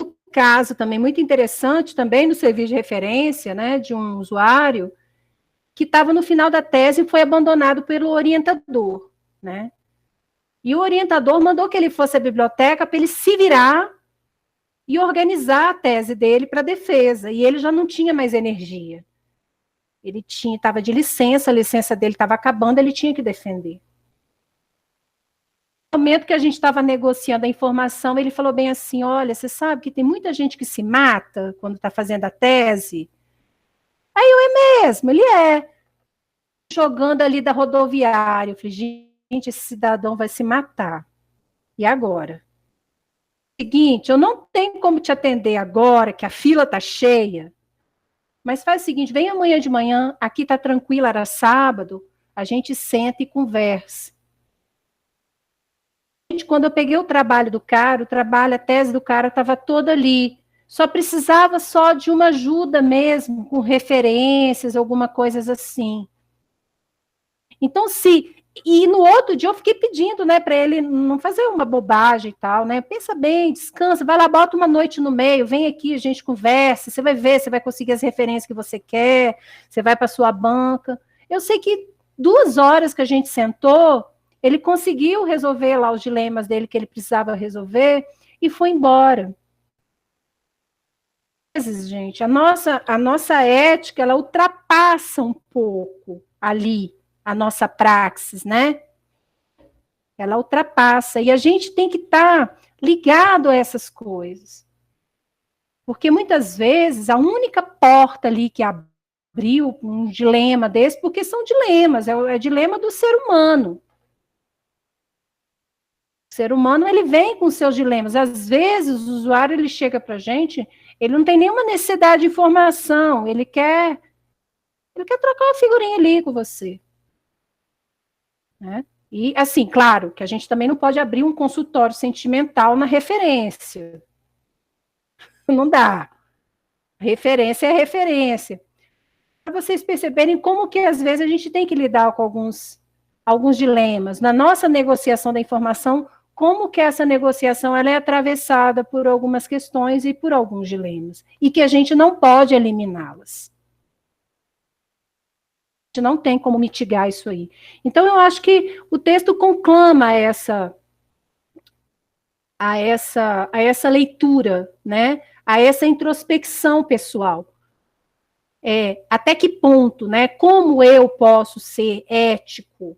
Um caso também muito interessante, também no serviço de referência, né, de um usuário que estava no final da tese e foi abandonado pelo orientador, né? E o orientador mandou que ele fosse à biblioteca para ele se virar e organizar a tese dele para a defesa, e ele já não tinha mais energia. Ele estava de licença, a licença dele estava acabando, ele tinha que defender. No momento que a gente estava negociando a informação, ele falou bem assim, olha, você sabe que tem muita gente que se mata quando está fazendo a tese? Aí eu, é mesmo, ele é. Jogando ali da rodoviária, eu falei, gente, esse cidadão vai se matar. E agora? Seguinte, eu não tenho como te atender agora, que a fila está cheia, mas faz o seguinte, vem amanhã de manhã, aqui está tranquilo, era sábado, a gente senta e conversa. Quando eu peguei o trabalho do cara, a tese do cara estava toda ali, só precisava só de uma ajuda mesmo, com referências, alguma coisa assim. Então, e no outro dia eu fiquei pedindo, né, para ele não fazer uma bobagem e tal, né? Pensa bem, descansa, vai lá, bota uma noite no meio, vem aqui, a gente conversa, você vai ver, você vai conseguir as referências que você quer, você vai para sua banca. Eu sei que 2 horas que a gente sentou, ele conseguiu resolver lá os dilemas dele que ele precisava resolver e foi embora. Às vezes, gente, a nossa ética, ela ultrapassa um pouco ali a nossa praxis, né? Ela ultrapassa. E a gente tem que estar ligado a essas coisas. Porque muitas vezes a única porta ali que abriu um dilema desse, porque são dilemas, é dilema do ser humano. O ser humano, ele vem com seus dilemas. Às vezes o usuário, ele chega para a gente, ele não tem nenhuma necessidade de informação, ele quer trocar uma figurinha ali com você. Né? E, assim, claro, que a gente também não pode abrir um consultório sentimental na referência. Não dá. Referência é referência. Para vocês perceberem como que, às vezes, a gente tem que lidar com alguns dilemas. Na nossa negociação da informação, como que essa negociação ela é atravessada por algumas questões e por alguns dilemas. E que a gente não pode eliminá-las. Não tem como mitigar isso aí. Então, eu acho que o texto conclama a essa leitura, né? A essa introspecção pessoal. Até que ponto, né? Como eu posso ser ético,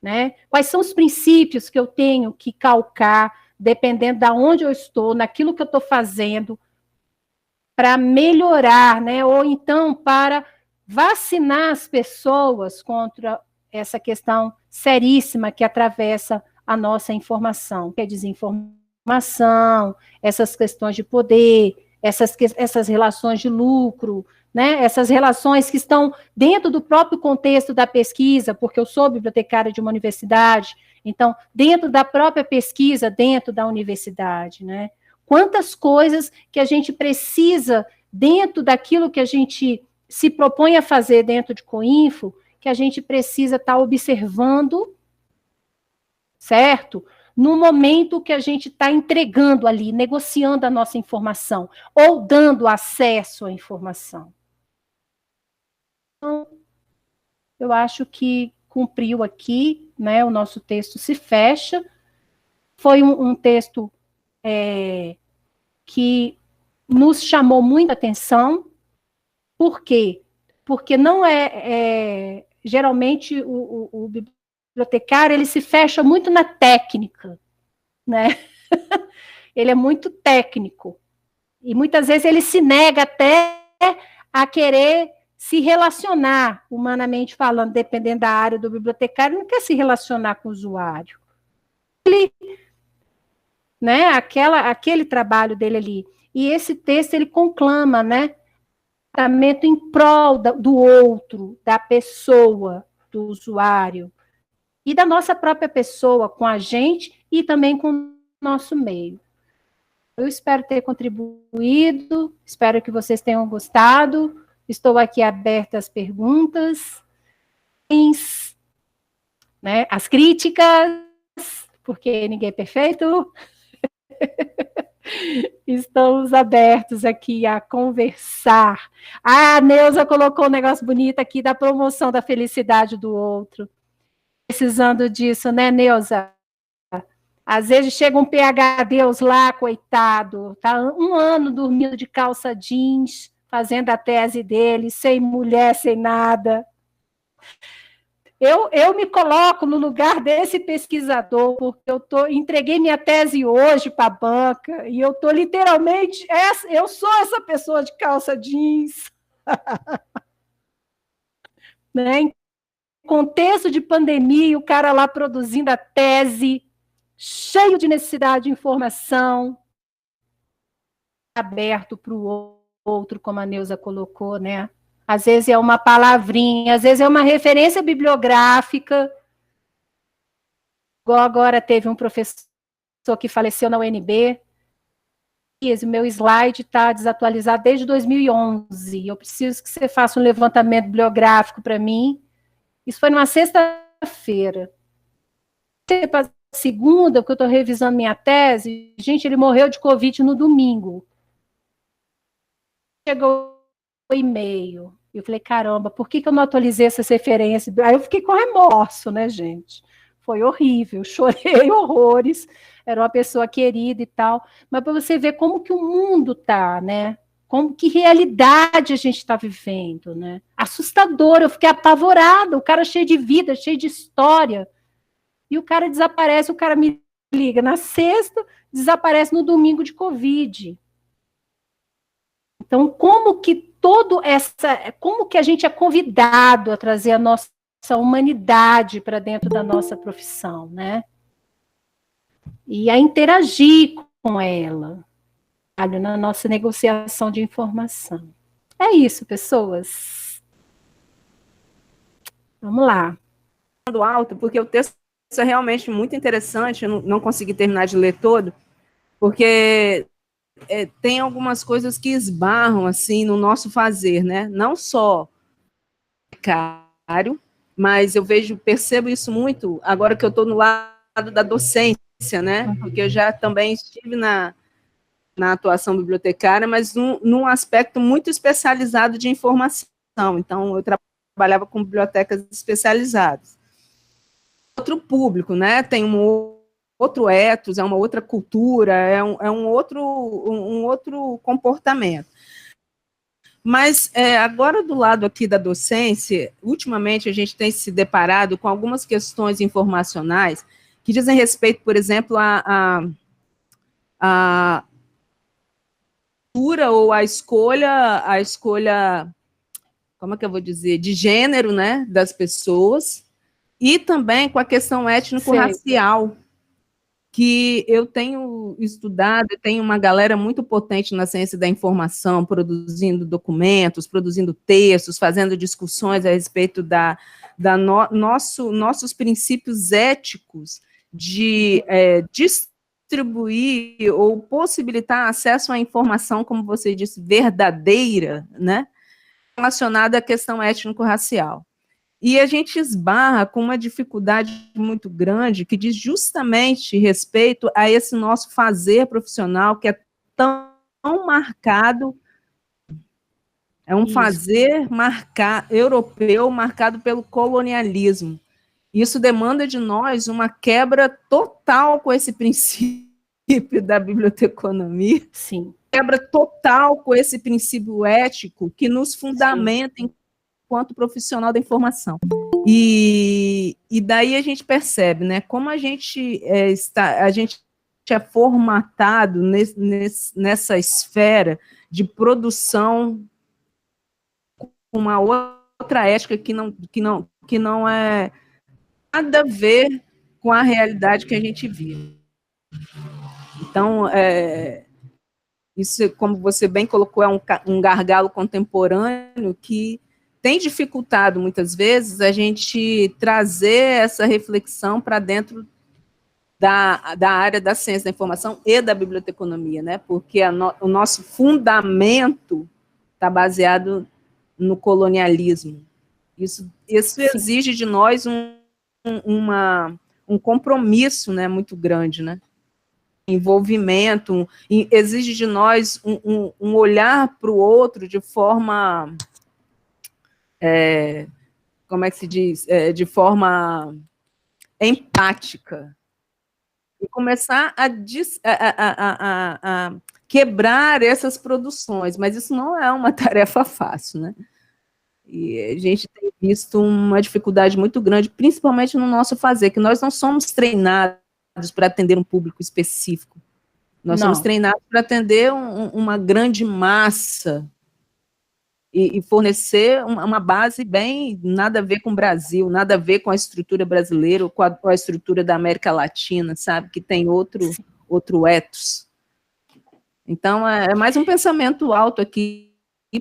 né? Quais são os princípios que eu tenho que calcar, dependendo de onde eu estou, naquilo que eu estou fazendo, para melhorar, né? Ou então para vacinar as pessoas contra essa questão seríssima que atravessa a nossa informação, que é desinformação, essas questões de poder, essas relações de lucro, né? Essas relações que estão dentro do próprio contexto da pesquisa, porque eu sou bibliotecária de uma universidade, então, dentro da própria pesquisa, dentro da universidade, né? Quantas coisas que a gente precisa, dentro daquilo que a gente se propõe a fazer dentro de Coinfo, que a gente precisa estar observando, certo? No momento que a gente está entregando ali, negociando a nossa informação, ou dando acesso à informação. Então, eu acho que cumpriu aqui, né? O nosso texto se fecha. Foi um texto que nos chamou muita atenção. Por quê? Porque não geralmente o bibliotecário, ele se fecha muito na técnica, né? Ele é muito técnico. E muitas vezes ele se nega até a querer se relacionar, humanamente falando, dependendo da área do bibliotecário, não quer se relacionar com o usuário. Ele né, aquele trabalho dele ali. E esse texto, ele conclama, né, tratamento em prol do outro, da pessoa, do usuário, e da nossa própria pessoa, com a gente e também com o nosso meio. Eu espero ter contribuído, espero que vocês tenham gostado. Estou aqui aberta às perguntas, né, às críticas, porque ninguém é perfeito. Estamos abertos aqui a conversar. A Neuza colocou um negócio bonito aqui da promoção da felicidade do outro. Precisando disso, né, Neuza? Às vezes chega um PhDs lá, coitado, tá 1 ano dormindo de calça jeans, fazendo a tese dele, sem mulher, sem nada. Eu me coloco no lugar desse pesquisador, porque entreguei minha tese hoje para a banca, e eu estou literalmente, eu sou essa pessoa de calça jeans. Né? Em contexto de pandemia, o cara lá produzindo a tese, cheio de necessidade de informação, aberto para o outro, como a Neuza colocou, né? Às vezes é uma palavrinha, às vezes é uma referência bibliográfica. Igual agora teve um professor que faleceu na UNB, e o meu slide está desatualizado desde 2011. Eu preciso que você faça um levantamento bibliográfico para mim. Isso foi numa sexta-feira. Para segunda, porque eu estou revisando minha tese, gente, ele morreu de Covid no domingo. Chegou o e-mail. Eu falei, caramba, por que eu não atualizei essas referências? Aí eu fiquei com remorso, né, gente? Foi horrível, chorei horrores, era uma pessoa querida e tal, mas para você ver como que o mundo está, né? Como que realidade a gente está vivendo, né? Assustador, eu fiquei apavorada, o cara cheio de vida, cheio de história, e o cara desaparece, o cara me liga na sexta, desaparece no domingo de Covid. Então, como que a gente é convidado a trazer a nossa humanidade para dentro da nossa profissão, né? E a interagir com ela, na nossa negociação de informação. É isso, pessoas. Vamos lá. Alto, porque o texto é realmente muito interessante, eu não consegui terminar de ler todo, porque tem algumas coisas que esbarram assim no nosso fazer, né? Não só caro, mas eu percebo isso muito agora que eu estou no lado da docência, né? Porque eu já também estive na atuação bibliotecária, mas num aspecto muito especializado de informação. Então, eu trabalhava com bibliotecas especializadas. Outro público, né? Tem outro ethos, é uma outra cultura, é um outro comportamento. Mas agora do lado aqui da docência, ultimamente a gente tem se deparado com algumas questões informacionais que dizem respeito, por exemplo, a cultura ou a escolha, como é que eu vou dizer, de gênero, né, das pessoas, e também com a questão étnico-racial, que eu tenho estudado, tenho uma galera muito potente na ciência da informação, produzindo documentos, produzindo textos, fazendo discussões a respeito nossos princípios éticos de distribuir ou possibilitar acesso à informação, como você disse, verdadeira, né, relacionada à questão étnico-racial. E a gente esbarra com uma dificuldade muito grande que diz justamente respeito a esse nosso fazer profissional que é tão marcado, é um fazer europeu marcado pelo colonialismo. Isso demanda de nós uma quebra total com esse princípio da biblioteconomia, sim, quebra total com esse princípio ético que nos fundamenta enquanto profissional da informação. E daí a gente percebe, né, como a gente é formatado nessa esfera de produção com uma outra ética que não é nada a ver com a realidade que a gente vive. Então, isso, como você bem colocou, é um gargalo contemporâneo que tem dificultado, muitas vezes, a gente trazer essa reflexão para dentro da área da ciência da informação e da biblioteconomia, né? Porque o nosso fundamento está baseado no colonialismo. Isso exige de nós um compromisso, né, muito grande, né? Envolvimento, exige de nós um olhar para o outro de forma, como é que se diz? De forma empática. E começar a quebrar essas produções, mas isso não é uma tarefa fácil, né? E a gente tem visto uma dificuldade muito grande, principalmente no nosso fazer, que nós não somos treinados para atender um público específico. Nós somos treinados para atender uma grande massa e fornecer uma base bem, nada a ver com o Brasil, nada a ver com a estrutura brasileira ou com a estrutura da América Latina, sabe? Que tem outro ethos. Então, é mais um pensamento alto aqui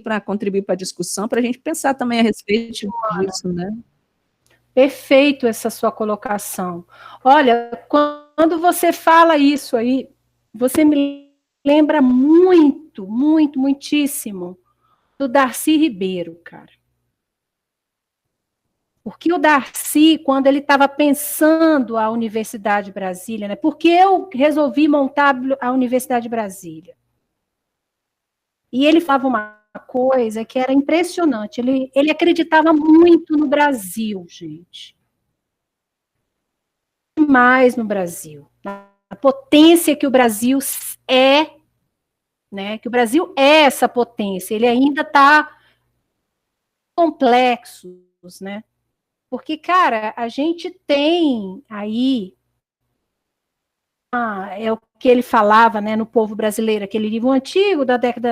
para contribuir para a discussão, para a gente pensar também a respeito disso, né? Perfeito essa sua colocação. Olha, quando você fala isso aí, você me lembra muito, muito, muitíssimo do Darcy Ribeiro, cara. Porque o Darcy, quando ele estava pensando a Universidade de Brasília, né? Porque eu resolvi montar a Universidade de Brasília. E ele falava uma coisa que era impressionante. Ele acreditava muito no Brasil, gente. Mais no Brasil. A potência que o Brasil é, né? Que o Brasil é essa potência. Ele ainda está complexo, né? Porque, cara, a gente tem aí é o que ele falava, né, no Povo Brasileiro, aquele livro antigo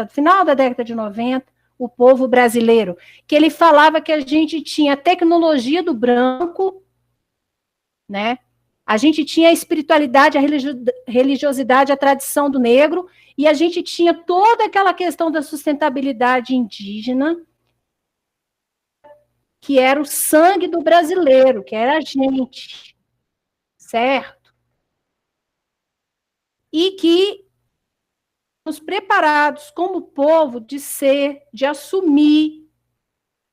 final da década de 90, O Povo Brasileiro, que ele falava que a gente tinha a tecnologia do branco, né? A gente tinha a espiritualidade, a religiosidade, a tradição do negro, e a gente tinha toda aquela questão da sustentabilidade indígena, que era o sangue do brasileiro, que era a gente, certo? E que nos preparados como povo de assumir,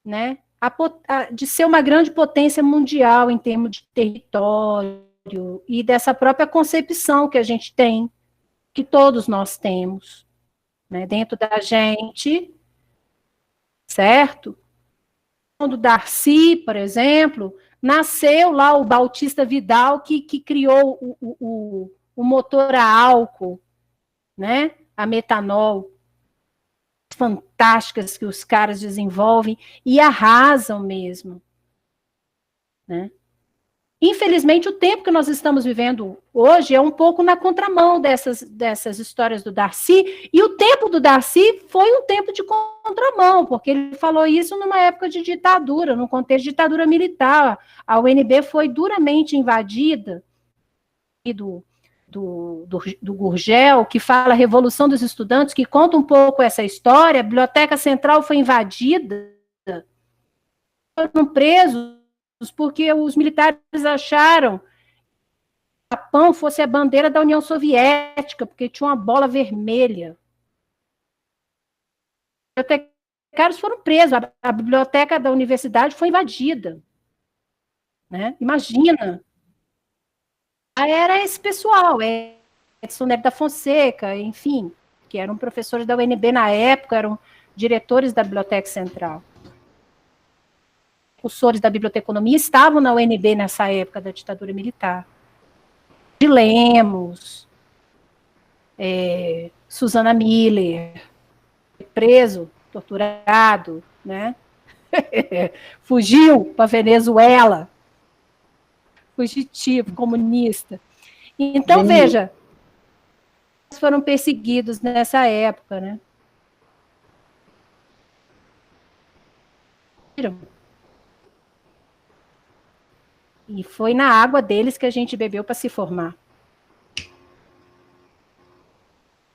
né, de ser uma grande potência mundial em termos de território e dessa própria concepção que a gente tem, que todos nós temos, né, dentro da gente, certo? Quando Darcy, por exemplo, nasceu lá o Bautista Vidal, que criou o motor a álcool, né? A metanol, fantásticas que os caras desenvolvem e arrasam mesmo, né? Infelizmente, o tempo que nós estamos vivendo hoje é um pouco na contramão dessas histórias do Darcy, e o tempo do Darcy foi um tempo de contramão, porque ele falou isso numa época de ditadura, num contexto de ditadura militar. A UNB foi duramente invadida, do Gurgel, que fala a Revolução dos Estudantes, que conta um pouco essa história. A Biblioteca Central foi invadida, foram presos porque os militares acharam que o Japão fosse a bandeira da União Soviética, porque tinha uma bola vermelha. Os bibliotecários foram presos, a biblioteca da universidade foi invadida. Né? Imagina. Era esse pessoal, Edson Neto da Fonseca, enfim, que eram professores da UNB na época, eram diretores da Biblioteca Central. Os professores da biblioteconomia estavam na UNB nessa época da ditadura militar. De Lemos, Susana Miller, preso, torturado, né? Fugiu para Venezuela, fugitivo, comunista. Então, veja, foram perseguidos nessa época, né? E foi na água deles que a gente bebeu para se formar.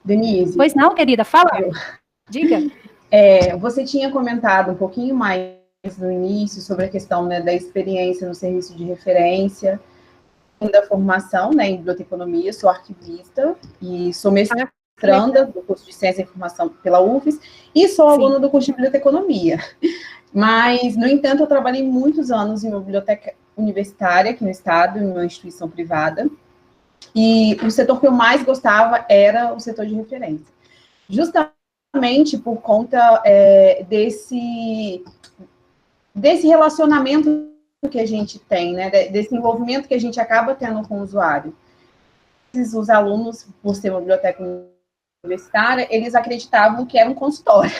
Denise. Pois não, querida, fala. Diga. Você tinha comentado um pouquinho mais no início sobre a questão, né, da experiência no serviço de referência, da formação, né, em biblioteconomia. Sou arquivista e sou mestranda do curso de Ciência e Informação pela UFES e sou aluna do curso de biblioteconomia. Mas, no entanto, eu trabalhei muitos anos em uma biblioteca universitária aqui no estado, em uma instituição privada, e o setor que eu mais gostava era o setor de referência. Justamente por conta desse relacionamento que a gente tem, né, desse envolvimento que a gente acaba tendo com o usuário. Os alunos, por ser uma biblioteca universitária, eles acreditavam que era um consultório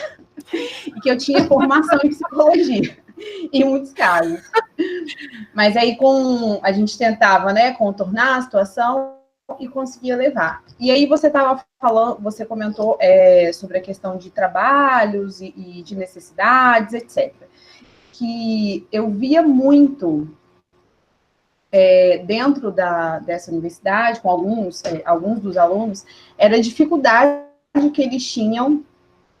e que eu tinha formação em psicologia, em muitos casos. Mas aí a gente tentava, né, contornar a situação e conseguia levar. E aí você estava falando, você comentou sobre a questão de trabalhos e de necessidades, etc. Que eu via muito dentro dessa universidade, com alguns dos alunos, era a dificuldade que eles tinham,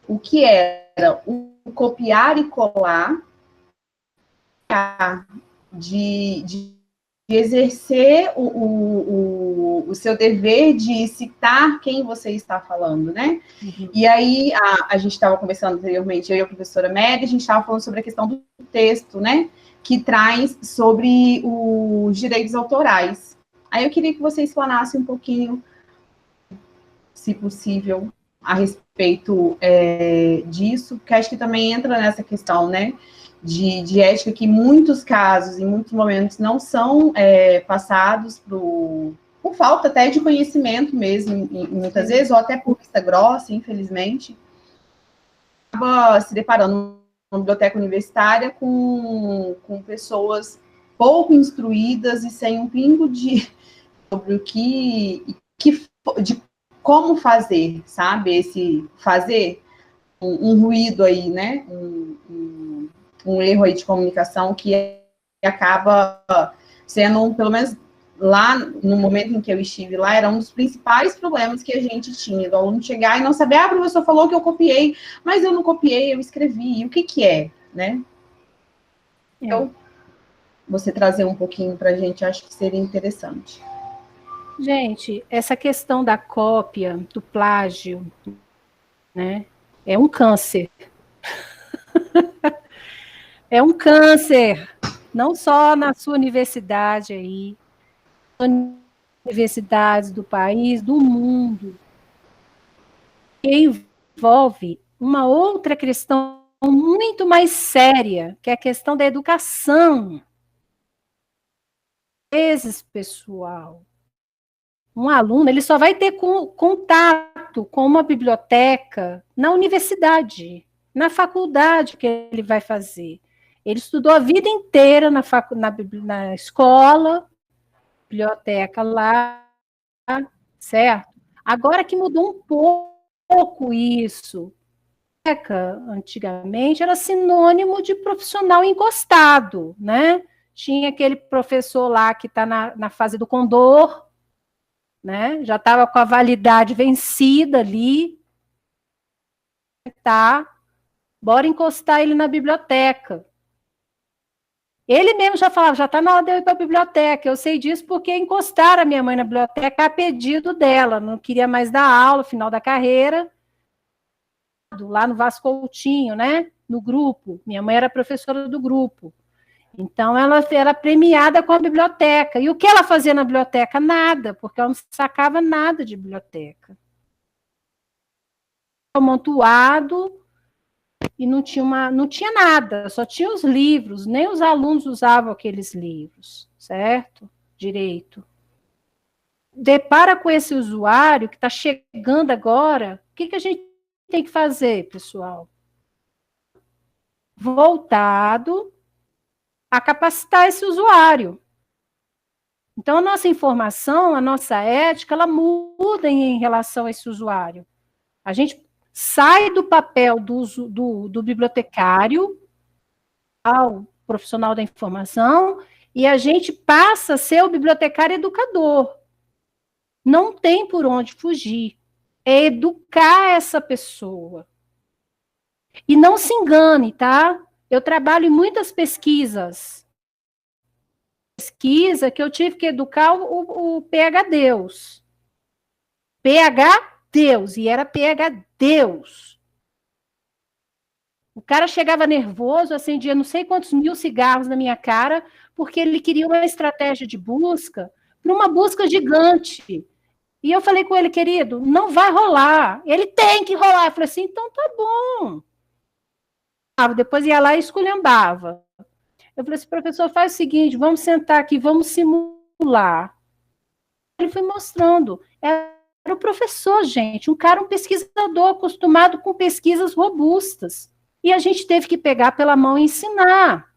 o que era o copiar e colar, de exercer o seu dever de citar quem você está falando, né? Uhum. E aí, a gente estava conversando anteriormente, eu e a professora Mary, a gente estava falando sobre a questão do texto, né? Que traz sobre os direitos autorais. Aí eu queria que você explanasse um pouquinho, se possível, a respeito disso, porque acho que também entra nessa questão, né? De ética, que em muitos casos, em muitos momentos, não são passados por falta até de conhecimento mesmo, muitas vezes, ou até por vista grossa, infelizmente. Acaba se deparando numa biblioteca universitária com pessoas pouco instruídas e sem um pingo sobre o de como fazer, sabe? Fazer um ruído aí, né? Um erro aí de comunicação que acaba sendo, pelo menos lá no momento em que eu estive lá, era um dos principais problemas que a gente tinha, do aluno chegar e não saber, o professor falou que eu copiei, mas eu não copiei, eu escrevi, e o que é, né? Então, você trazer um pouquinho para a gente, acho que seria interessante. Gente, essa questão da cópia, do plágio, né, é um câncer. É um câncer, não só na sua universidade aí, universidades do país, do mundo, que envolve uma outra questão muito mais séria, que é a questão da educação. Às vezes, pessoal, um aluno ele só vai ter contato com uma biblioteca na universidade, na faculdade que ele vai fazer. Ele estudou a vida inteira na escola, biblioteca lá, certo? Agora que mudou um pouco isso. Antigamente era sinônimo de profissional encostado, né? Tinha aquele professor lá que está na fase do condor, né? Já estava com a validade vencida ali, tá? Bora encostar ele na biblioteca. Ele mesmo já falava, já está na hora de eu ir para a biblioteca. Eu sei disso porque encostaram a minha mãe na biblioteca a pedido dela. Não queria mais dar aula, final da carreira. Lá no Vasco Coutinho, né? No grupo. Minha mãe era professora do grupo. Então, ela era premiada com a biblioteca. E o que ela fazia na biblioteca? Nada, porque ela não sacava nada de biblioteca. Amontoado, e não tinha nada, só tinha os livros, nem os alunos usavam aqueles livros, certo? Direito. Depara com esse usuário que está chegando agora, o que a gente tem que fazer, pessoal? Voltado a capacitar esse usuário. Então, a nossa informação, a nossa ética, ela muda em relação a esse usuário. A gente sai do papel do bibliotecário ao profissional da informação e a gente passa a ser o bibliotecário educador. Não tem por onde fugir. é educar essa pessoa. E não se engane, tá? Eu trabalho em muitas pesquisas. Pesquisa que eu tive que educar o PH Deus. PH Deus, e era PH Deus. O cara chegava nervoso, acendia não sei quantos mil cigarros na minha cara, porque ele queria uma estratégia de busca, para uma busca gigante. E eu falei com ele, querido, não vai rolar. Ele tem que rolar. Eu falei assim, então tá bom. Depois ia lá e esculhambava. Eu falei assim, professor, faz o seguinte, vamos sentar aqui, vamos simular. Ele foi mostrando. Era o professor, gente, um pesquisador acostumado com pesquisas robustas. E a gente teve que pegar pela mão e ensinar.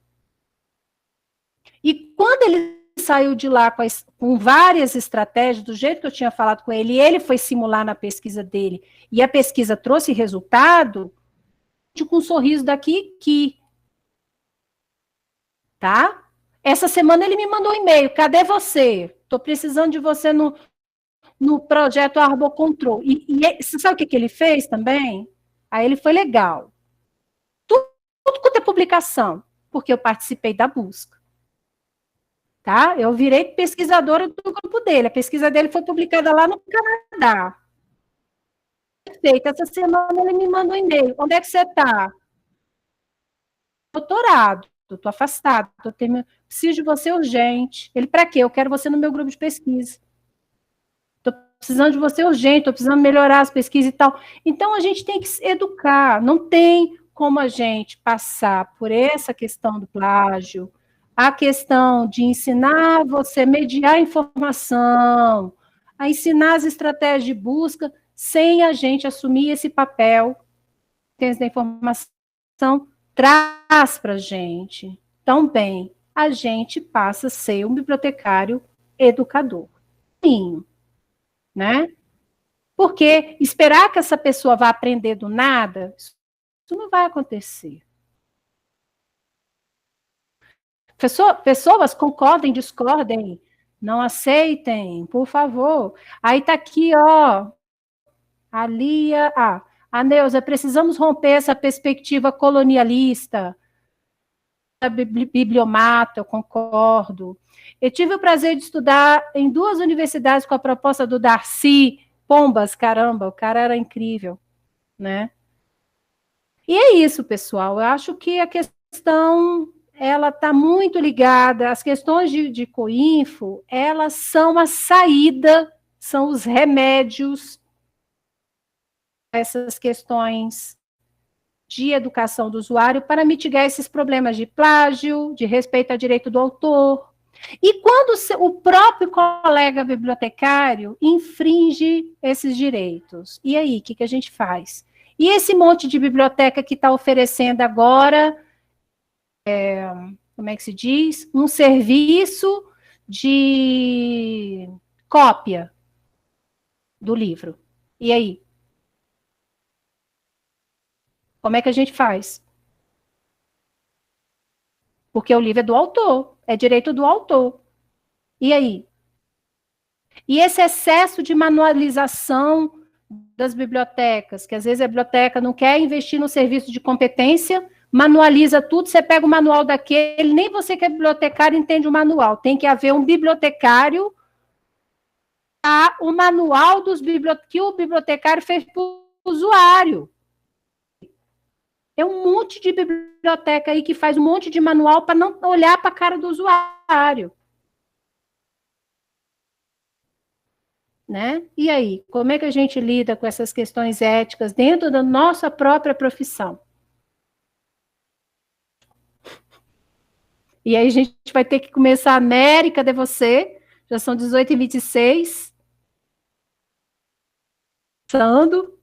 E quando ele saiu de lá com várias estratégias, do jeito que eu tinha falado com ele, e ele foi simular na pesquisa dele, e a pesquisa trouxe resultado, com um sorriso daqui, tá? Essa semana ele me mandou um e-mail, cadê você? Estou precisando de você no projeto Arbocontrol. E você sabe o que ele fez também? Aí ele foi legal. Tudo quanto é publicação, porque eu participei da busca. Tá? Eu virei pesquisadora do grupo dele. A pesquisa dele foi publicada lá no Canadá. Perfeito. Essa semana ele me mandou um e-mail. Onde é que você está? Doutorado. Estou afastado. Preciso de você urgente. Ele, para quê? Eu quero você no meu grupo de pesquisa. Estou precisando de você urgente. Estou precisando melhorar as pesquisas e tal. Então, a gente tem que se educar. Não tem como a gente passar por essa questão do plágio, a questão de ensinar você a mediar a informação, a ensinar as estratégias de busca, sem a gente assumir esse papel que da informação traz para a gente. Então, bem, a gente passa a ser um bibliotecário educador. Sim, né? Porque esperar que essa pessoa vá aprender do nada, isso não vai acontecer. Pessoas concordem, discordem, não aceitem, por favor. Aí está aqui, ó, a Lia, a Neuza, precisamos romper essa perspectiva colonialista, a bibliomata, eu concordo. Eu tive o prazer de estudar em 2 universidades com a proposta do Darcy Pombas, caramba, o cara era incrível, né? E é isso, pessoal, eu acho que a questão ela está muito ligada, as questões de Coinfo, elas são a saída, são os remédios a essas questões de educação do usuário para mitigar esses problemas de plágio, de respeito ao direito do autor. E quando o próprio colega bibliotecário infringe esses direitos, e aí, o que a gente faz? E esse monte de biblioteca que está oferecendo agora como é que se diz? Um serviço de cópia do livro. E aí? Como é que a gente faz? Porque o livro é do autor, é direito do autor. E aí? E esse excesso de manualização das bibliotecas, que às vezes a biblioteca não quer investir no serviço de competência, manualiza tudo, você pega o manual daquele, nem você que é bibliotecário entende o manual, tem que haver um bibliotecário o manual que o bibliotecário fez para o usuário. É um monte de biblioteca aí que faz um monte de manual para não olhar para a cara do usuário. Né? E aí, como é que a gente lida com essas questões éticas dentro da nossa própria profissão? E aí a gente vai ter que começar a Mary, cadê você? Já são 18h26. Sando.